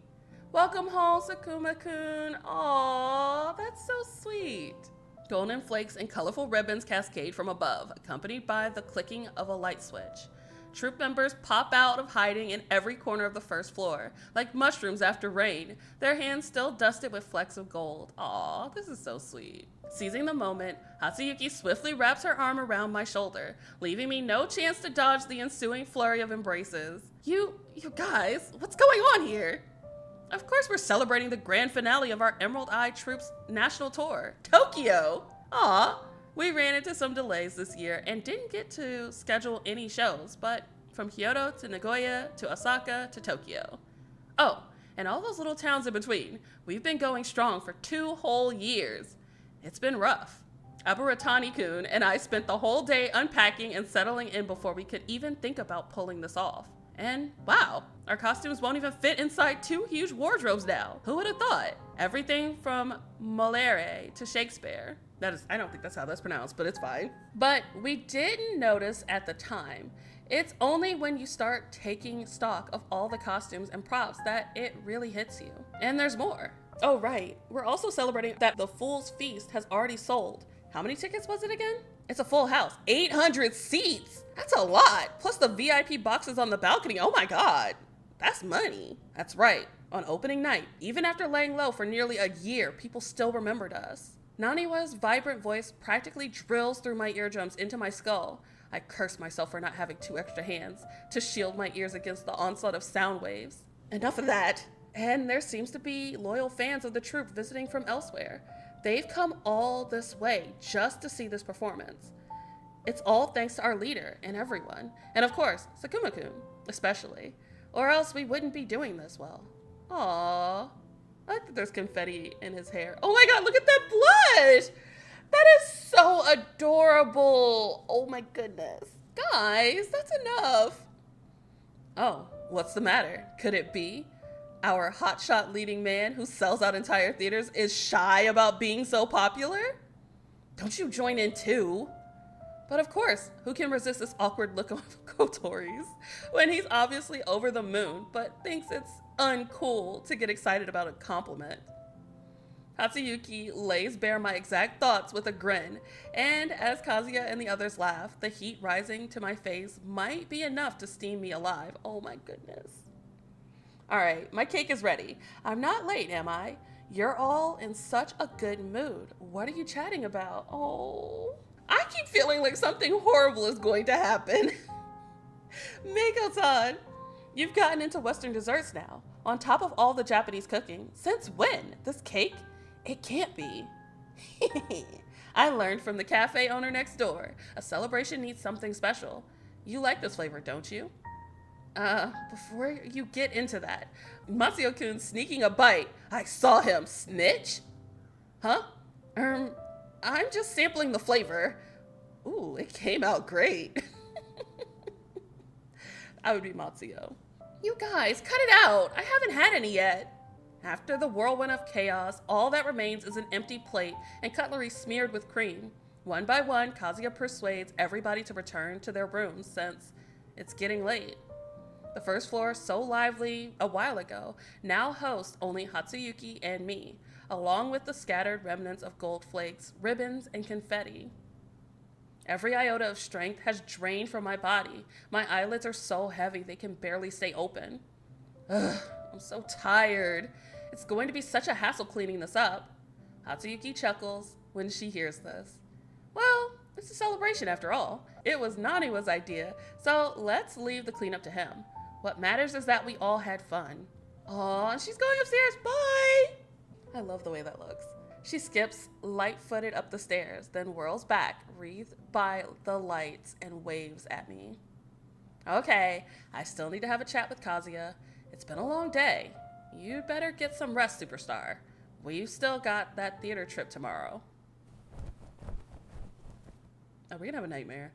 [SPEAKER 1] Welcome home, Sakuma-kun. Aww, that's so sweet. Golden flakes and colorful ribbons cascade from above, accompanied by the clicking of a light switch. Troop members pop out of hiding in every corner of the first floor, like mushrooms after rain, their hands still dusted with flecks of gold. Aw, this is so sweet. Seizing the moment, Hatsuyuki swiftly wraps her arm around my shoulder, leaving me no chance to dodge the ensuing flurry of embraces. You guys, what's going on here? Of course we're celebrating the grand finale of our Emerald Eye Troop's national tour, Tokyo. Aw. We ran into some delays this year and didn't get to schedule any shows, but from Kyoto to Nagoya to Osaka to Tokyo. Oh, and all those little towns in between. We've been going strong for 2 whole years. It's been rough. Aburatani-kun and I spent the whole day unpacking and settling in before we could even think about pulling this off. And wow, our costumes won't even fit inside 2 huge wardrobes now. Who would have thought? Everything from Moliere to Shakespeare. I don't think that's how that's pronounced, but it's fine. But we didn't notice at the time. It's only when you start taking stock of all the costumes and props that it really hits you. And there's more. Oh, right. We're also celebrating that the Fool's Feast has already sold. How many tickets was it again? It's a full house. 800 seats. That's a lot. Plus the VIP boxes on the balcony. Oh my God. That's money. That's right. On opening night, even after laying low for nearly a year, people still remembered us. Naniwa's vibrant voice practically drills through my eardrums into my skull. I curse myself for not having 2 extra hands to shield my ears against the onslaught of sound waves. Enough of that. And there seems to be loyal fans of the troupe visiting from elsewhere. They've come all this way just to see this performance. It's all thanks to our leader and everyone. And of course, Sakuma-kun, especially. Or else we wouldn't be doing this well. Aww. I like that there's confetti in his hair. Oh my God, look at that blush! That is so adorable. Oh my goodness. Guys, that's enough. Oh, what's the matter? Could it be our hotshot leading man who sells out entire theaters is shy about being so popular? Don't you join in too? But of course, who can resist this awkward look of Kotori's when he's obviously over the moon, but thinks it's uncool to get excited about a compliment? Hatsuyuki lays bare my exact thoughts with a grin, and as Kazuya and the others laugh, the heat rising to my face might be enough to steam me alive. Oh my goodness. All right, my cake is ready. I'm not late, am I? You're all in such a good mood. What are you chatting about? Oh, I keep feeling like something horrible is going to happen. Meiko-san, you've gotten into Western desserts now, on top of all the Japanese cooking. Since when? This cake? It can't be. I learned from the cafe owner next door. A celebration needs something special. You like this flavor, don't you? Before you get into that, Matsuyo-kun sneaking a bite. I saw him. Snitch? Huh? I'm just sampling the flavor. Ooh, it came out great. I would be Matsuyo. You guys, cut it out. I haven't had any yet. After the whirlwind of chaos, all that remains is an empty plate and cutlery smeared with cream. One by one, Kazuya persuades everybody to return to their rooms since it's getting late. The first floor, so lively a while ago, now hosts only Hatsuyuki and me, along with the scattered remnants of gold flakes, ribbons, and confetti. Every iota of strength has drained from my body. My eyelids are so heavy they can barely stay open. Ugh, I'm so tired. It's going to be such a hassle cleaning this up. Hatsuyuki chuckles when she hears this. Well, it's a celebration after all. It was Naniwa's idea, so let's leave the cleanup to him. What matters is that we all had fun. Aw, she's going upstairs. Bye! I love the way that looks. She skips light-footed up the stairs, then whirls back, wreathed by the lights, and waves at me. Okay, I still need to have a chat with Kazuya. It's been a long day. You'd better get some rest, superstar. We've still got that theater trip tomorrow. Are we gonna have a nightmare?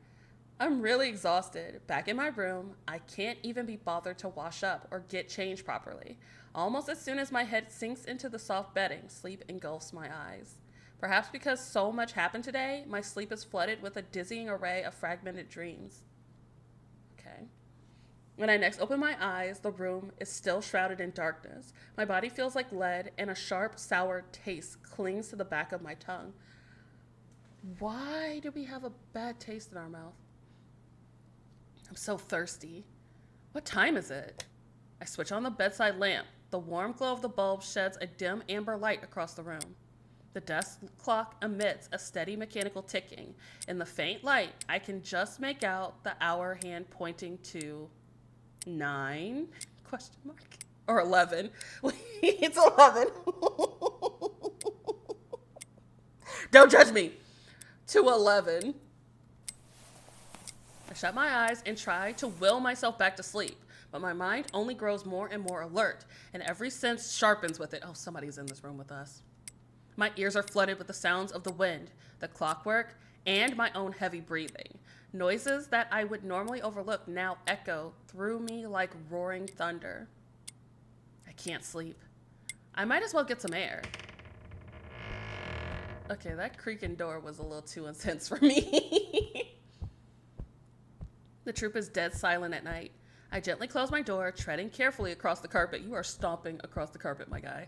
[SPEAKER 1] I'm really exhausted. Back in my room, I can't even be bothered to wash up or get changed properly. Almost as soon as my head sinks into the soft bedding, sleep engulfs my eyes. Perhaps because so much happened today, my sleep is flooded with a dizzying array of fragmented dreams. Okay. When I next open my eyes, the room is still shrouded in darkness. My body feels like lead, and a sharp, sour taste clings to the back of my tongue. Why do we have a bad taste in our mouth? I'm so thirsty. What time is it? I switch on the bedside lamp. The warm glow of the bulb sheds a dim amber light across the room. The desk clock emits a steady mechanical ticking. In the faint light, I can just make out the hour hand pointing to 9? Question mark. Or 11. It's 11. Don't judge me. To 11. I shut my eyes and try to will myself back to sleep, but my mind only grows more and more alert, and every sense sharpens with it. Oh, somebody's in this room with us. My ears are flooded with the sounds of the wind, the clockwork, and my own heavy breathing. Noises that I would normally overlook now echo through me like roaring thunder. I can't sleep. I might as well get some air. Okay, that creaking door was a little too intense for me. The troop is dead silent at night. I gently close my door, treading carefully across the carpet. You are stomping across the carpet, my guy.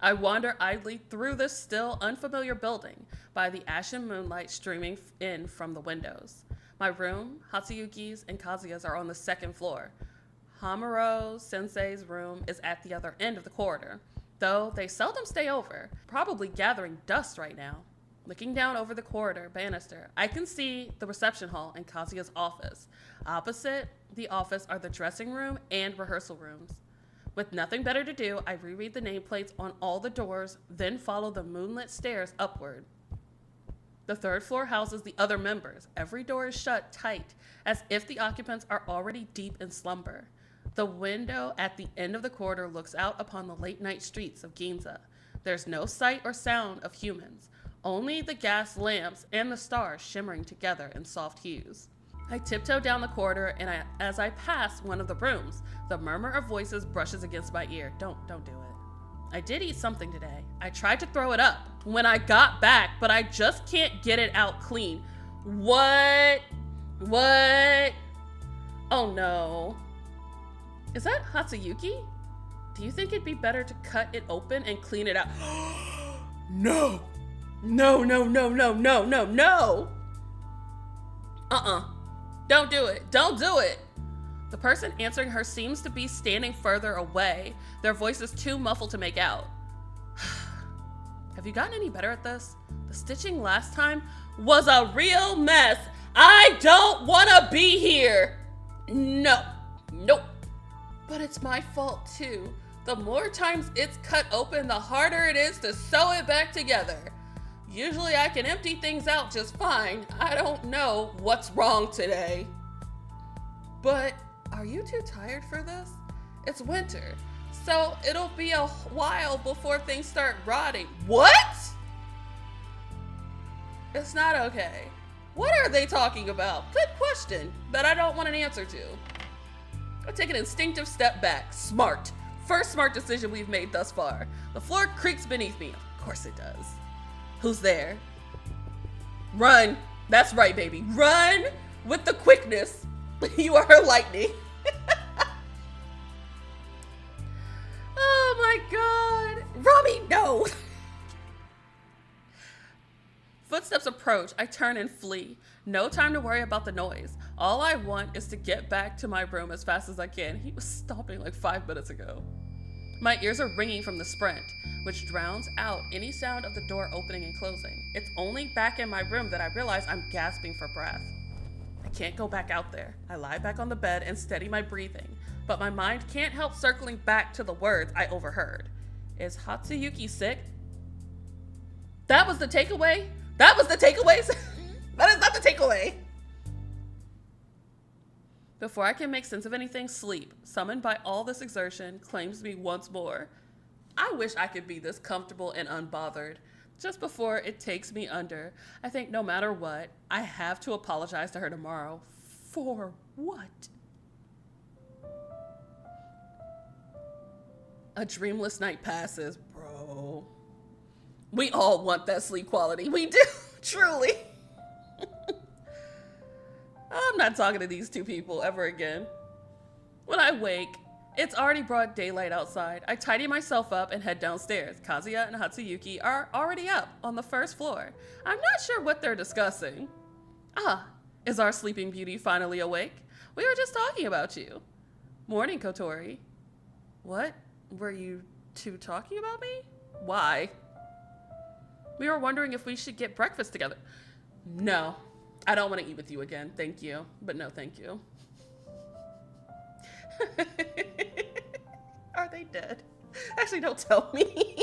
[SPEAKER 1] I wander idly through this still unfamiliar building by the ashen moonlight streaming in from the windows. My room, Hatsuyuki's, and Kazuya's are on the second floor. Hamuro Sensei's room is at the other end of the corridor, though they seldom stay over, probably gathering dust right now. Looking down over the corridor banister, I can see the reception hall and Kazuya's office. Opposite the office are the dressing room and rehearsal rooms. With nothing better to do, I reread the nameplates on all the doors, then follow the moonlit stairs upward. The third floor houses the other members. Every door is shut tight, as if the occupants are already deep in slumber. The window at the end of the corridor looks out upon the late-night streets of Ginza. There's no sight or sound of humans, only the gas lamps and the stars shimmering together in soft hues. I tiptoe down the corridor, and as I pass one of the rooms, the murmur of voices brushes against my ear. Don't do it. I did eat something today. I tried to throw it up when I got back, but I just can't get it out clean. What? Oh no. Is that Hatsuyuki? Do you think it'd be better to cut it open and clean it out? No. No. Don't do it. Don't do it. The person answering her seems to be standing further away. Their voice is too muffled to make out. Have you gotten any better at this? The stitching last time was a real mess. I don't want to be here. No. Nope. But it's my fault too. The more times it's cut open, the harder it is to sew it back together. Usually I can empty things out just fine. I don't know what's wrong today. But are you too tired for this? It's winter, so it'll be a while before things start rotting. What? It's not okay. What are they talking about? Good question that I don't want an answer to. I take an instinctive step back. Smart. First smart decision we've made thus far. The floor creaks beneath me. Of course it does. Who's there? Run. That's right, baby. Run with the quickness. You are lightning. Oh my God. Rami, no. Footsteps approach. I turn and flee. No time to worry about the noise. All I want is to get back to my room as fast as I can. He was stomping like 5 minutes ago. My ears are ringing from the sprint, which drowns out any sound of the door opening and closing. It's only back in my room that I realize I'm gasping for breath. I can't go back out there. I lie back on the bed and steady my breathing, but my mind can't help circling back to the words I overheard. Is Hatsuyuki sick? That was the takeaway? That was the takeaway? That is not the takeaway. Before I can make sense of anything, sleep, summoned by all this exertion, claims me once more. I wish I could be this comfortable and unbothered. Just before it takes me under, I think no matter what, I have to apologize to her tomorrow. For what? A dreamless night passes, bro. We all want that sleep quality. We do, truly. I'm not talking to these two people ever again. When I wake, It's already broad daylight outside. I tidy myself up and head downstairs. Kazuya and Hatsuyuki are already up on the first floor. I'm not sure what they're discussing. Ah, is our sleeping beauty finally awake? We were just talking about you. Morning, Kotori. What? Were you two talking about me? Why? We were wondering if we should get breakfast together. No, I don't want to eat with you again. Thank you. But no, thank you. Are they dead? Actually, don't tell me.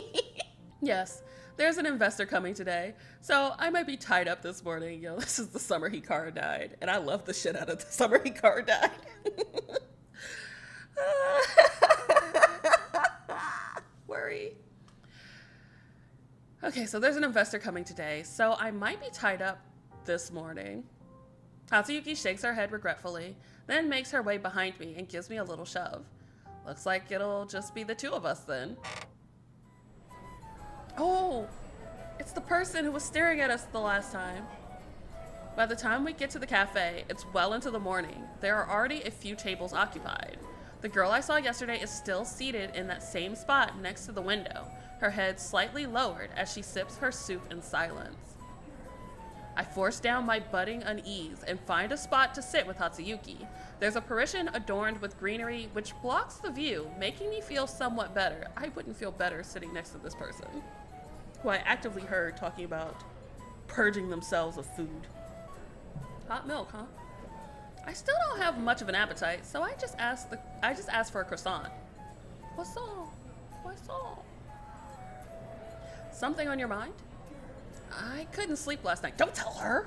[SPEAKER 1] Yes, there's an investor coming today, so I might be tied up this morning. Yo, this is the summer Hikaru died, and I love the shit out of the summer Hikaru died. Worry. Okay, so there's an investor coming today, so I might be tied up this morning. Hatsuyuki shakes her head regretfully, then makes her way behind me and gives me a little shove. Looks like it'll just be the two of us then. Oh, it's the person who was staring at us the last time. By the time we get to the cafe, it's well into the morning. There are already a few tables occupied. The girl I saw yesterday is still seated in that same spot next to the window, her head slightly lowered as she sips her soup in silence. I force down my budding unease and find a spot to sit with Hatsuyuki. There's a Parisian adorned with greenery which blocks the view, making me feel somewhat better. I wouldn't feel better sitting next to this person, who I actively heard talking about purging themselves of food. Hot milk, huh? I still don't have much of an appetite, so I just asked for a croissant. What's up? What's up? Something on your mind? I couldn't sleep last night. Don't tell her!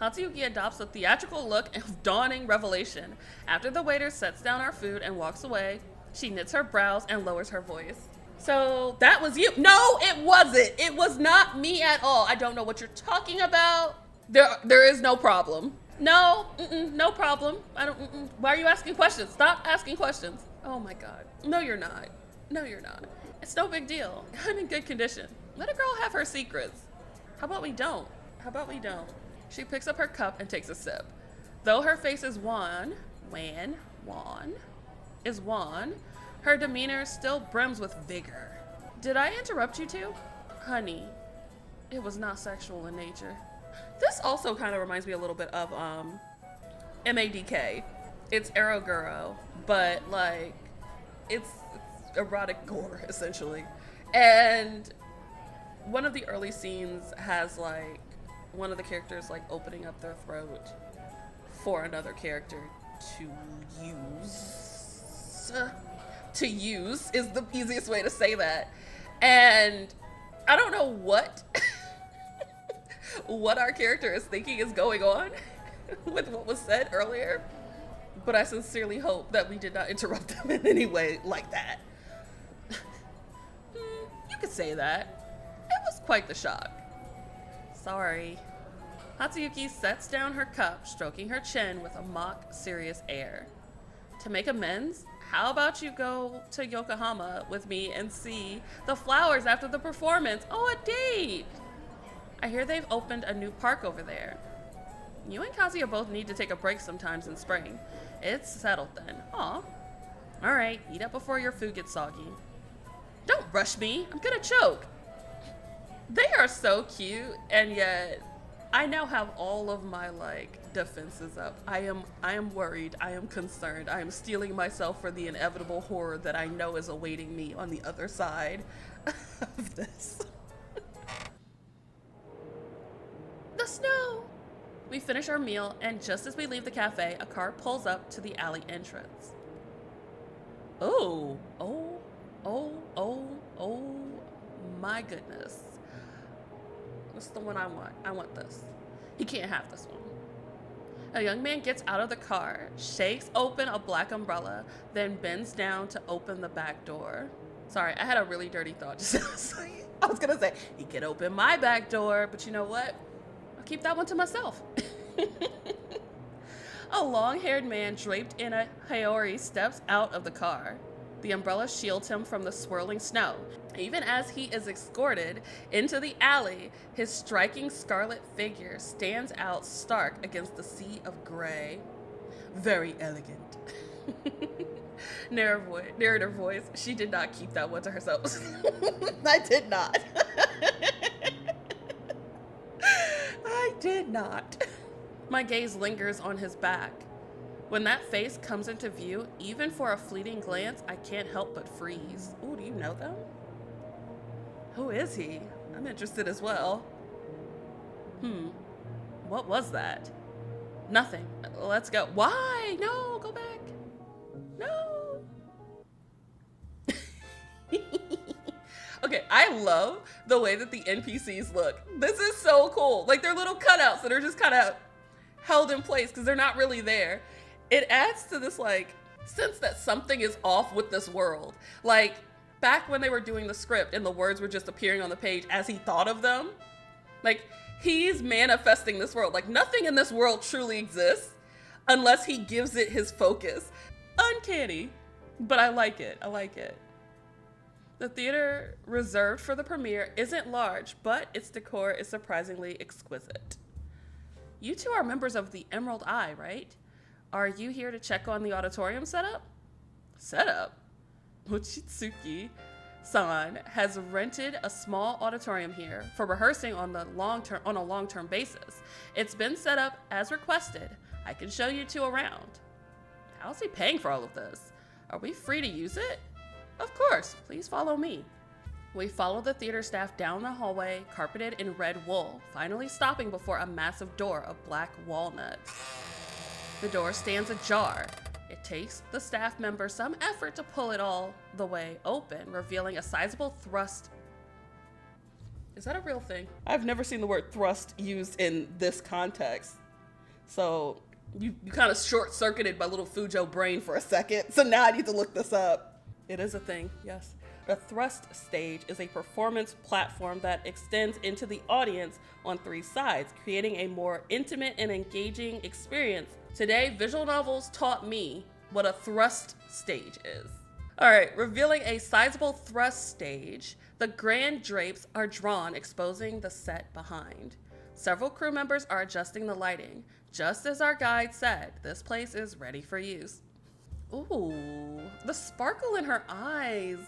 [SPEAKER 1] Hatsuyuki adopts a theatrical look of dawning revelation. After the waiter sets down our food and walks away, she knits her brows and lowers her voice. So that was you? No, it wasn't. It was not me at all. I don't know what you're talking about. There is no problem. No, no problem. Why are you asking questions? Stop asking questions. Oh my God. No, you're not. No, you're not. It's no big deal. I'm in good condition. Let a girl have her secrets. How about we don't? How about we don't? She picks up her cup and takes a sip. Though her face is wan, her demeanor still brims with vigor. Did I interrupt you two? Honey, it was not sexual in nature. This also kind of reminds me a little bit of MADK. It's Eroguro, but like it's erotic gore essentially. And one of the early scenes has like one of the characters like opening up their throat for another character to use. To use is the easiest way to say that. And I don't know what what our character is thinking is going on with what was said earlier, but I sincerely hope that we did not interrupt them in any way like that. You could say that. It was quite the shock. Sorry. Hatsuyuki sets down her cup, stroking her chin with a mock serious air. To make amends, how about you go to Yokohama with me and see the flowers after the performance? Oh, a date! I hear they've opened a new park over there. You and Kazuya both need to take a break sometimes in spring. It's settled then. Aw. Alright, eat up before your food gets soggy. Don't rush me, I'm gonna choke. They are so cute, and yet I now have all of my like defenses up. I am worried, I am concerned, I am steeling myself for the inevitable horror that I know is awaiting me on the other side of this. The snow! We finish our meal, and just as we leave the cafe, a car pulls up to the alley entrance. Oh my goodness. This is the one I want. I want this. He can't have this one. A young man gets out of the car, shakes open a black umbrella, then bends down to open the back door. Sorry, I had a really dirty thought just I was gonna say, he can open my back door, but you know what? I'll keep that one to myself. A long-haired man draped in a haori steps out of the car. The umbrella shields him from the swirling snow. Even as he is escorted into the alley, his striking scarlet figure stands out stark against the sea of gray. Very elegant. Narrator voice. She did not keep that one to herself.
[SPEAKER 2] I did not.
[SPEAKER 1] I did not. My gaze lingers on his back. When that face comes into view, even for a fleeting glance, I can't help but freeze. Ooh, do you know them? Who is he? I'm interested as well. What was that? Nothing. Let's go. Why? No, go back. No. Okay, I love the way that the NPCs look. This is so cool. Like, they're little cutouts that are just kind of held in place because they're not really there. It adds to this, like, sense that something is off with this world. Like, back when they were doing the script and the words were just appearing on the page as he thought of them, like, he's manifesting this world. Like, nothing in this world truly exists unless he gives it his focus. Uncanny, but I like it. I like it. The theater reserved for the premiere isn't large, but its decor is surprisingly exquisite. You two are members of the Emerald Eye, right? Are you here to check on the auditorium setup? Setup? Mochitsuki-san has rented a small auditorium here for rehearsing on a long-term basis. It's been set up as requested. I can show you two around. How's he paying for all of this? Are we free to use it? Of course, please follow me. We follow the theater staff down the hallway, carpeted in red wool, finally stopping before a massive door of black walnut. The door stands ajar. It takes the staff member some effort to pull it all the way open, revealing a sizable thrust. Is that a real thing? I've never seen the word thrust used in this context. So you kind of short-circuited my little Fujo brain for a second. So now I need to look this up. It is a thing, yes. A thrust stage is a performance platform that extends into the audience on three sides, creating a more intimate and engaging experience. Today, visual novels taught me what a thrust stage is. All right, revealing a sizable thrust stage, the grand drapes are drawn, exposing the set behind. Several crew members are adjusting the lighting. Just as our guide said, this place is ready for use. Ooh, the sparkle in her eyes.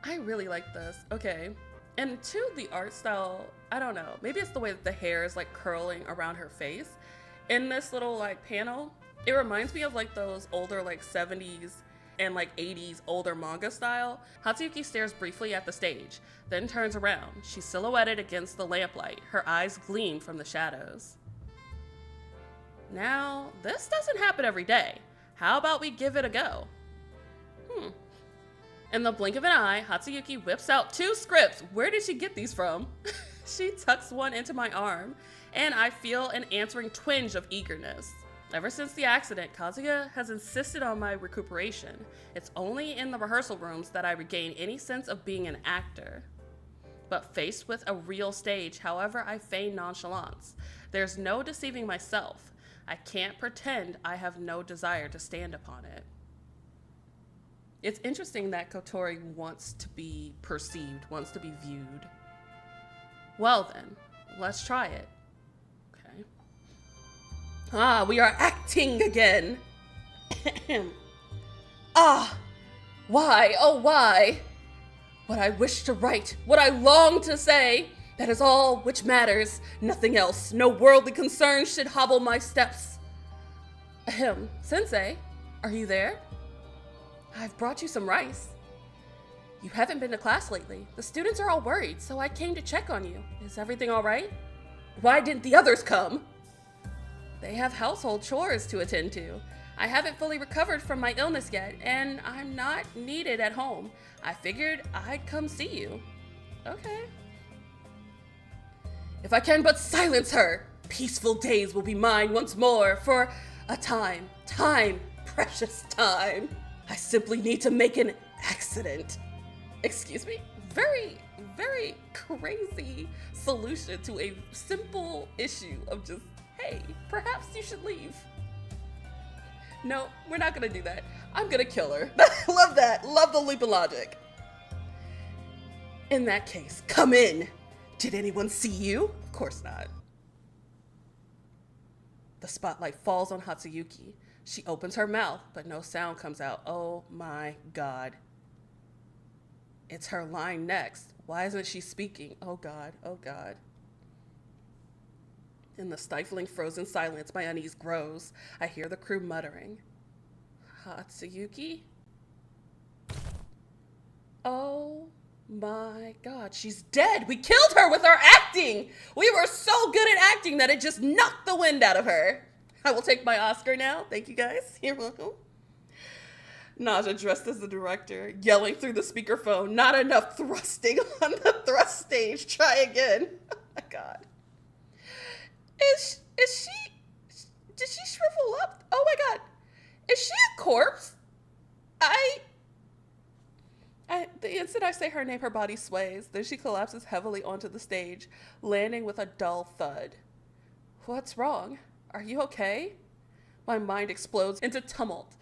[SPEAKER 1] I really like this. Okay. And to the art style, I don't know. Maybe it's the way that the hair is like curling around her face. In this little like panel, it reminds me of like those older like 70s and like 80s older manga style. Hatsuyuki stares briefly at the stage, then turns around. She's silhouetted against the lamplight. Her eyes gleam from the shadows. Now, this doesn't happen every day. How about we give it a go? In the blink of an eye, Hatsuyuki whips out two scripts. Where did she get these from? She tucks one into my arm, and I feel an answering twinge of eagerness. Ever since the accident, Kazuya has insisted on my recuperation. It's only in the rehearsal rooms that I regain any sense of being an actor. But faced with a real stage, however I feign nonchalance, there's no deceiving myself. I can't pretend I have no desire to stand upon it. It's interesting that Kotori wants to be perceived, wants to be viewed. Well then, let's try it. Okay. We are acting again. Why, oh why? What I wish to write, what I long to say, that is all which matters, nothing else. No worldly concerns should hobble my steps. Sensei, are you there? I've brought you some rice. You haven't been to class lately. The students are all worried, so I came to check on you. Is everything all right? Why didn't the others come? They have household chores to attend to. I haven't fully recovered from my illness yet, and I'm not needed at home. I figured I'd come see you. Okay. If I can but silence her, peaceful days will be mine once more for a time, precious time. I simply need to make an accident. Excuse me? Very, very crazy solution to a simple issue of just, hey, perhaps you should leave. No, we're not gonna do that. I'm gonna kill her. Love that. Love the leap of logic. In that case, come in. Did anyone see you? Of course not. The spotlight falls on Hatsuyuki. She opens her mouth, but no sound comes out. Oh my God. It's her line next. Why isn't she speaking? Oh God, oh God. In the stifling frozen silence, my unease grows. I hear the crew muttering. Hatsuyuki? Oh my God, she's dead. We killed her with our acting. We were so good at acting that it just knocked the wind out of her. I will take my Oscar now. Thank you guys. You're welcome. Naja, dressed as the director, yelling through the speakerphone, not enough thrusting on the thrust stage. Try again. Oh my God. Is she, did she shrivel up? Oh my God. Is she a corpse? The instant I say her name, her body sways. Then she collapses heavily onto the stage, landing with a dull thud. What's wrong? Are you okay? My mind explodes into tumult.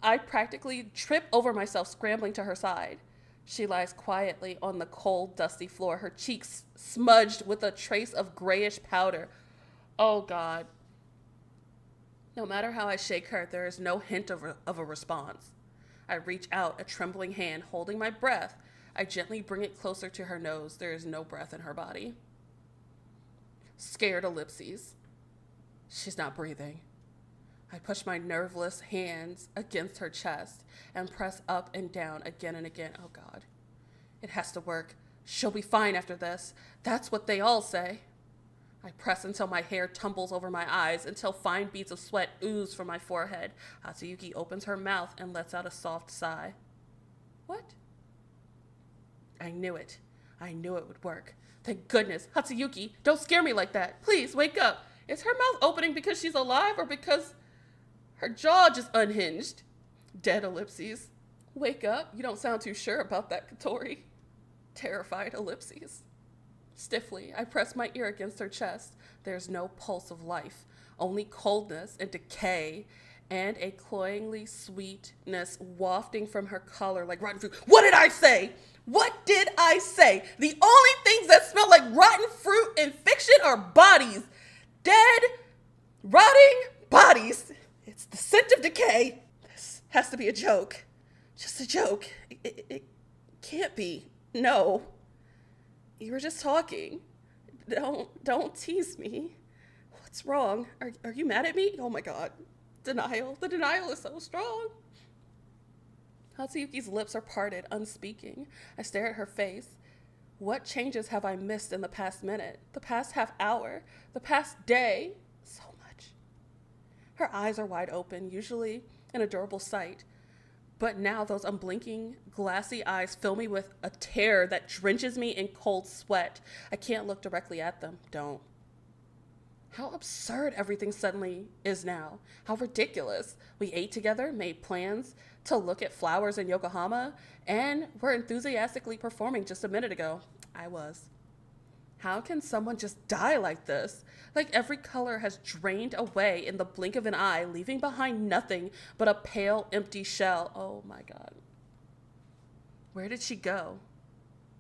[SPEAKER 1] I practically trip over myself, scrambling to her side. She lies quietly on the cold, dusty floor, her cheeks smudged with a trace of grayish powder. Oh, God. No matter how I shake her, there is no hint of a response. I reach out, a trembling hand, holding my breath. I gently bring it closer to her nose. There is no breath in her body. Scared ellipses. She's not breathing. I push my nerveless hands against her chest and press up and down again and again. Oh, God. It has to work. She'll be fine after this. That's what they all say. I press until my hair tumbles over my eyes, until fine beads of sweat ooze from my forehead. Hatsuyuki opens her mouth and lets out a soft sigh. What? I knew it. I knew it would work. Thank goodness. Hatsuyuki, don't scare me like that. Please, wake up. Is her mouth opening because she's alive or because her jaw just unhinged? Dead ellipses. Wake up. You don't sound too sure about that, Kotori. Terrified ellipses. Stiffly, I press my ear against her chest. There's no pulse of life, only coldness and decay, and a cloyingly sweetness wafting from her collar like rotten fruit. What did I say? What did I say? The only things that smell like rotten fruit in fiction are bodies. Dead, rotting bodies. It's the scent of decay. This has to be a joke. Just a joke. It can't be. No. You were just talking. Don't tease me. What's wrong? Are you mad at me? Oh my God. Denial. The denial is so strong. Hatsuyuki's lips are parted, unspeaking. I stare at her face. What changes have I missed in the past minute? The past half hour? The past day? So much. Her eyes are wide open, usually an adorable sight. But now those unblinking, glassy eyes fill me with a terror that drenches me in cold sweat. I can't look directly at them. Don't. How absurd everything suddenly is now. How ridiculous. We ate together, made plans to look at flowers in Yokohama, and were enthusiastically performing just a minute ago. I was. How can someone just die like this? Like every color has drained away in the blink of an eye, leaving behind nothing but a pale, empty shell. Oh my God. Where did she go?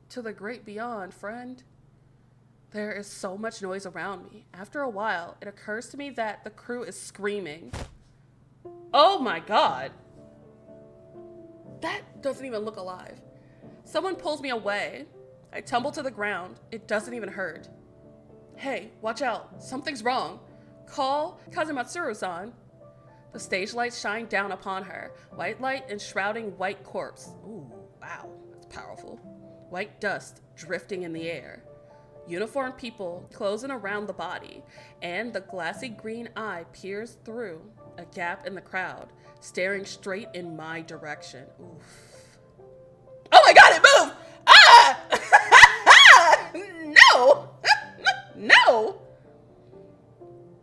[SPEAKER 1] To the great beyond, friend. There is so much noise around me. After a while, it occurs to me that the crew is screaming. Oh my God. That doesn't even look alive. Someone pulls me away. I tumble to the ground. It doesn't even hurt. Hey, watch out. Something's wrong. Call Kazumatsuru-san. The stage lights shine down upon her. White light enshrouding white corpse. Ooh, wow, that's powerful. White dust drifting in the air. Uniformed people closing around the body, and the glassy green eye peers through a gap in the crowd, staring straight in my direction. Oof. Oh my God, it moved! Ah! No! No!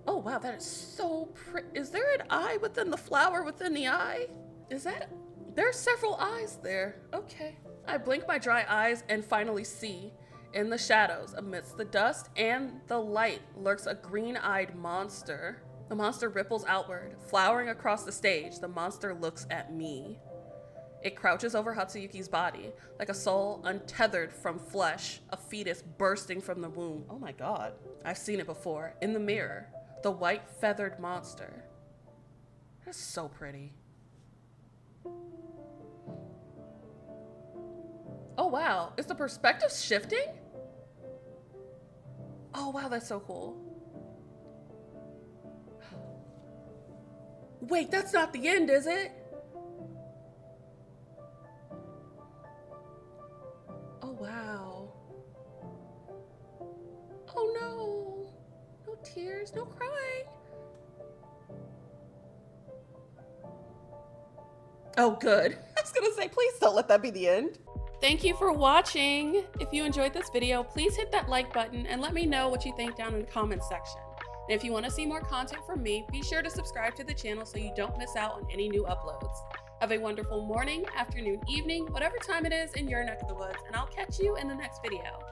[SPEAKER 1] Oh wow, that is so pretty. Is there an eye within the flower within the eye? Is that? There are several eyes there. Okay. I blink my dry eyes and finally see. In the shadows, amidst the dust and the light, lurks a green-eyed monster. The monster ripples outward, flowering across the stage. The monster looks at me. It crouches over Hatsuyuki's body, like a soul untethered from flesh, a fetus bursting from the womb. Oh my God. I've seen it before, in the mirror. The white feathered monster. That's so pretty. Oh wow, is the perspective shifting? Oh wow, that's so cool. Wait, that's not the end, is it? Oh wow. Oh no. No tears, no crying. Oh good. I was gonna say, please don't let that be the end. Thank you for watching. If you enjoyed this video, please hit that like button and let me know what you think down in the comments section. And if you want to see more content from me, be sure to subscribe to the channel so you don't miss out on any new uploads. Have a wonderful morning, afternoon, evening, whatever time it is in your neck of the woods, and I'll catch you in the next video.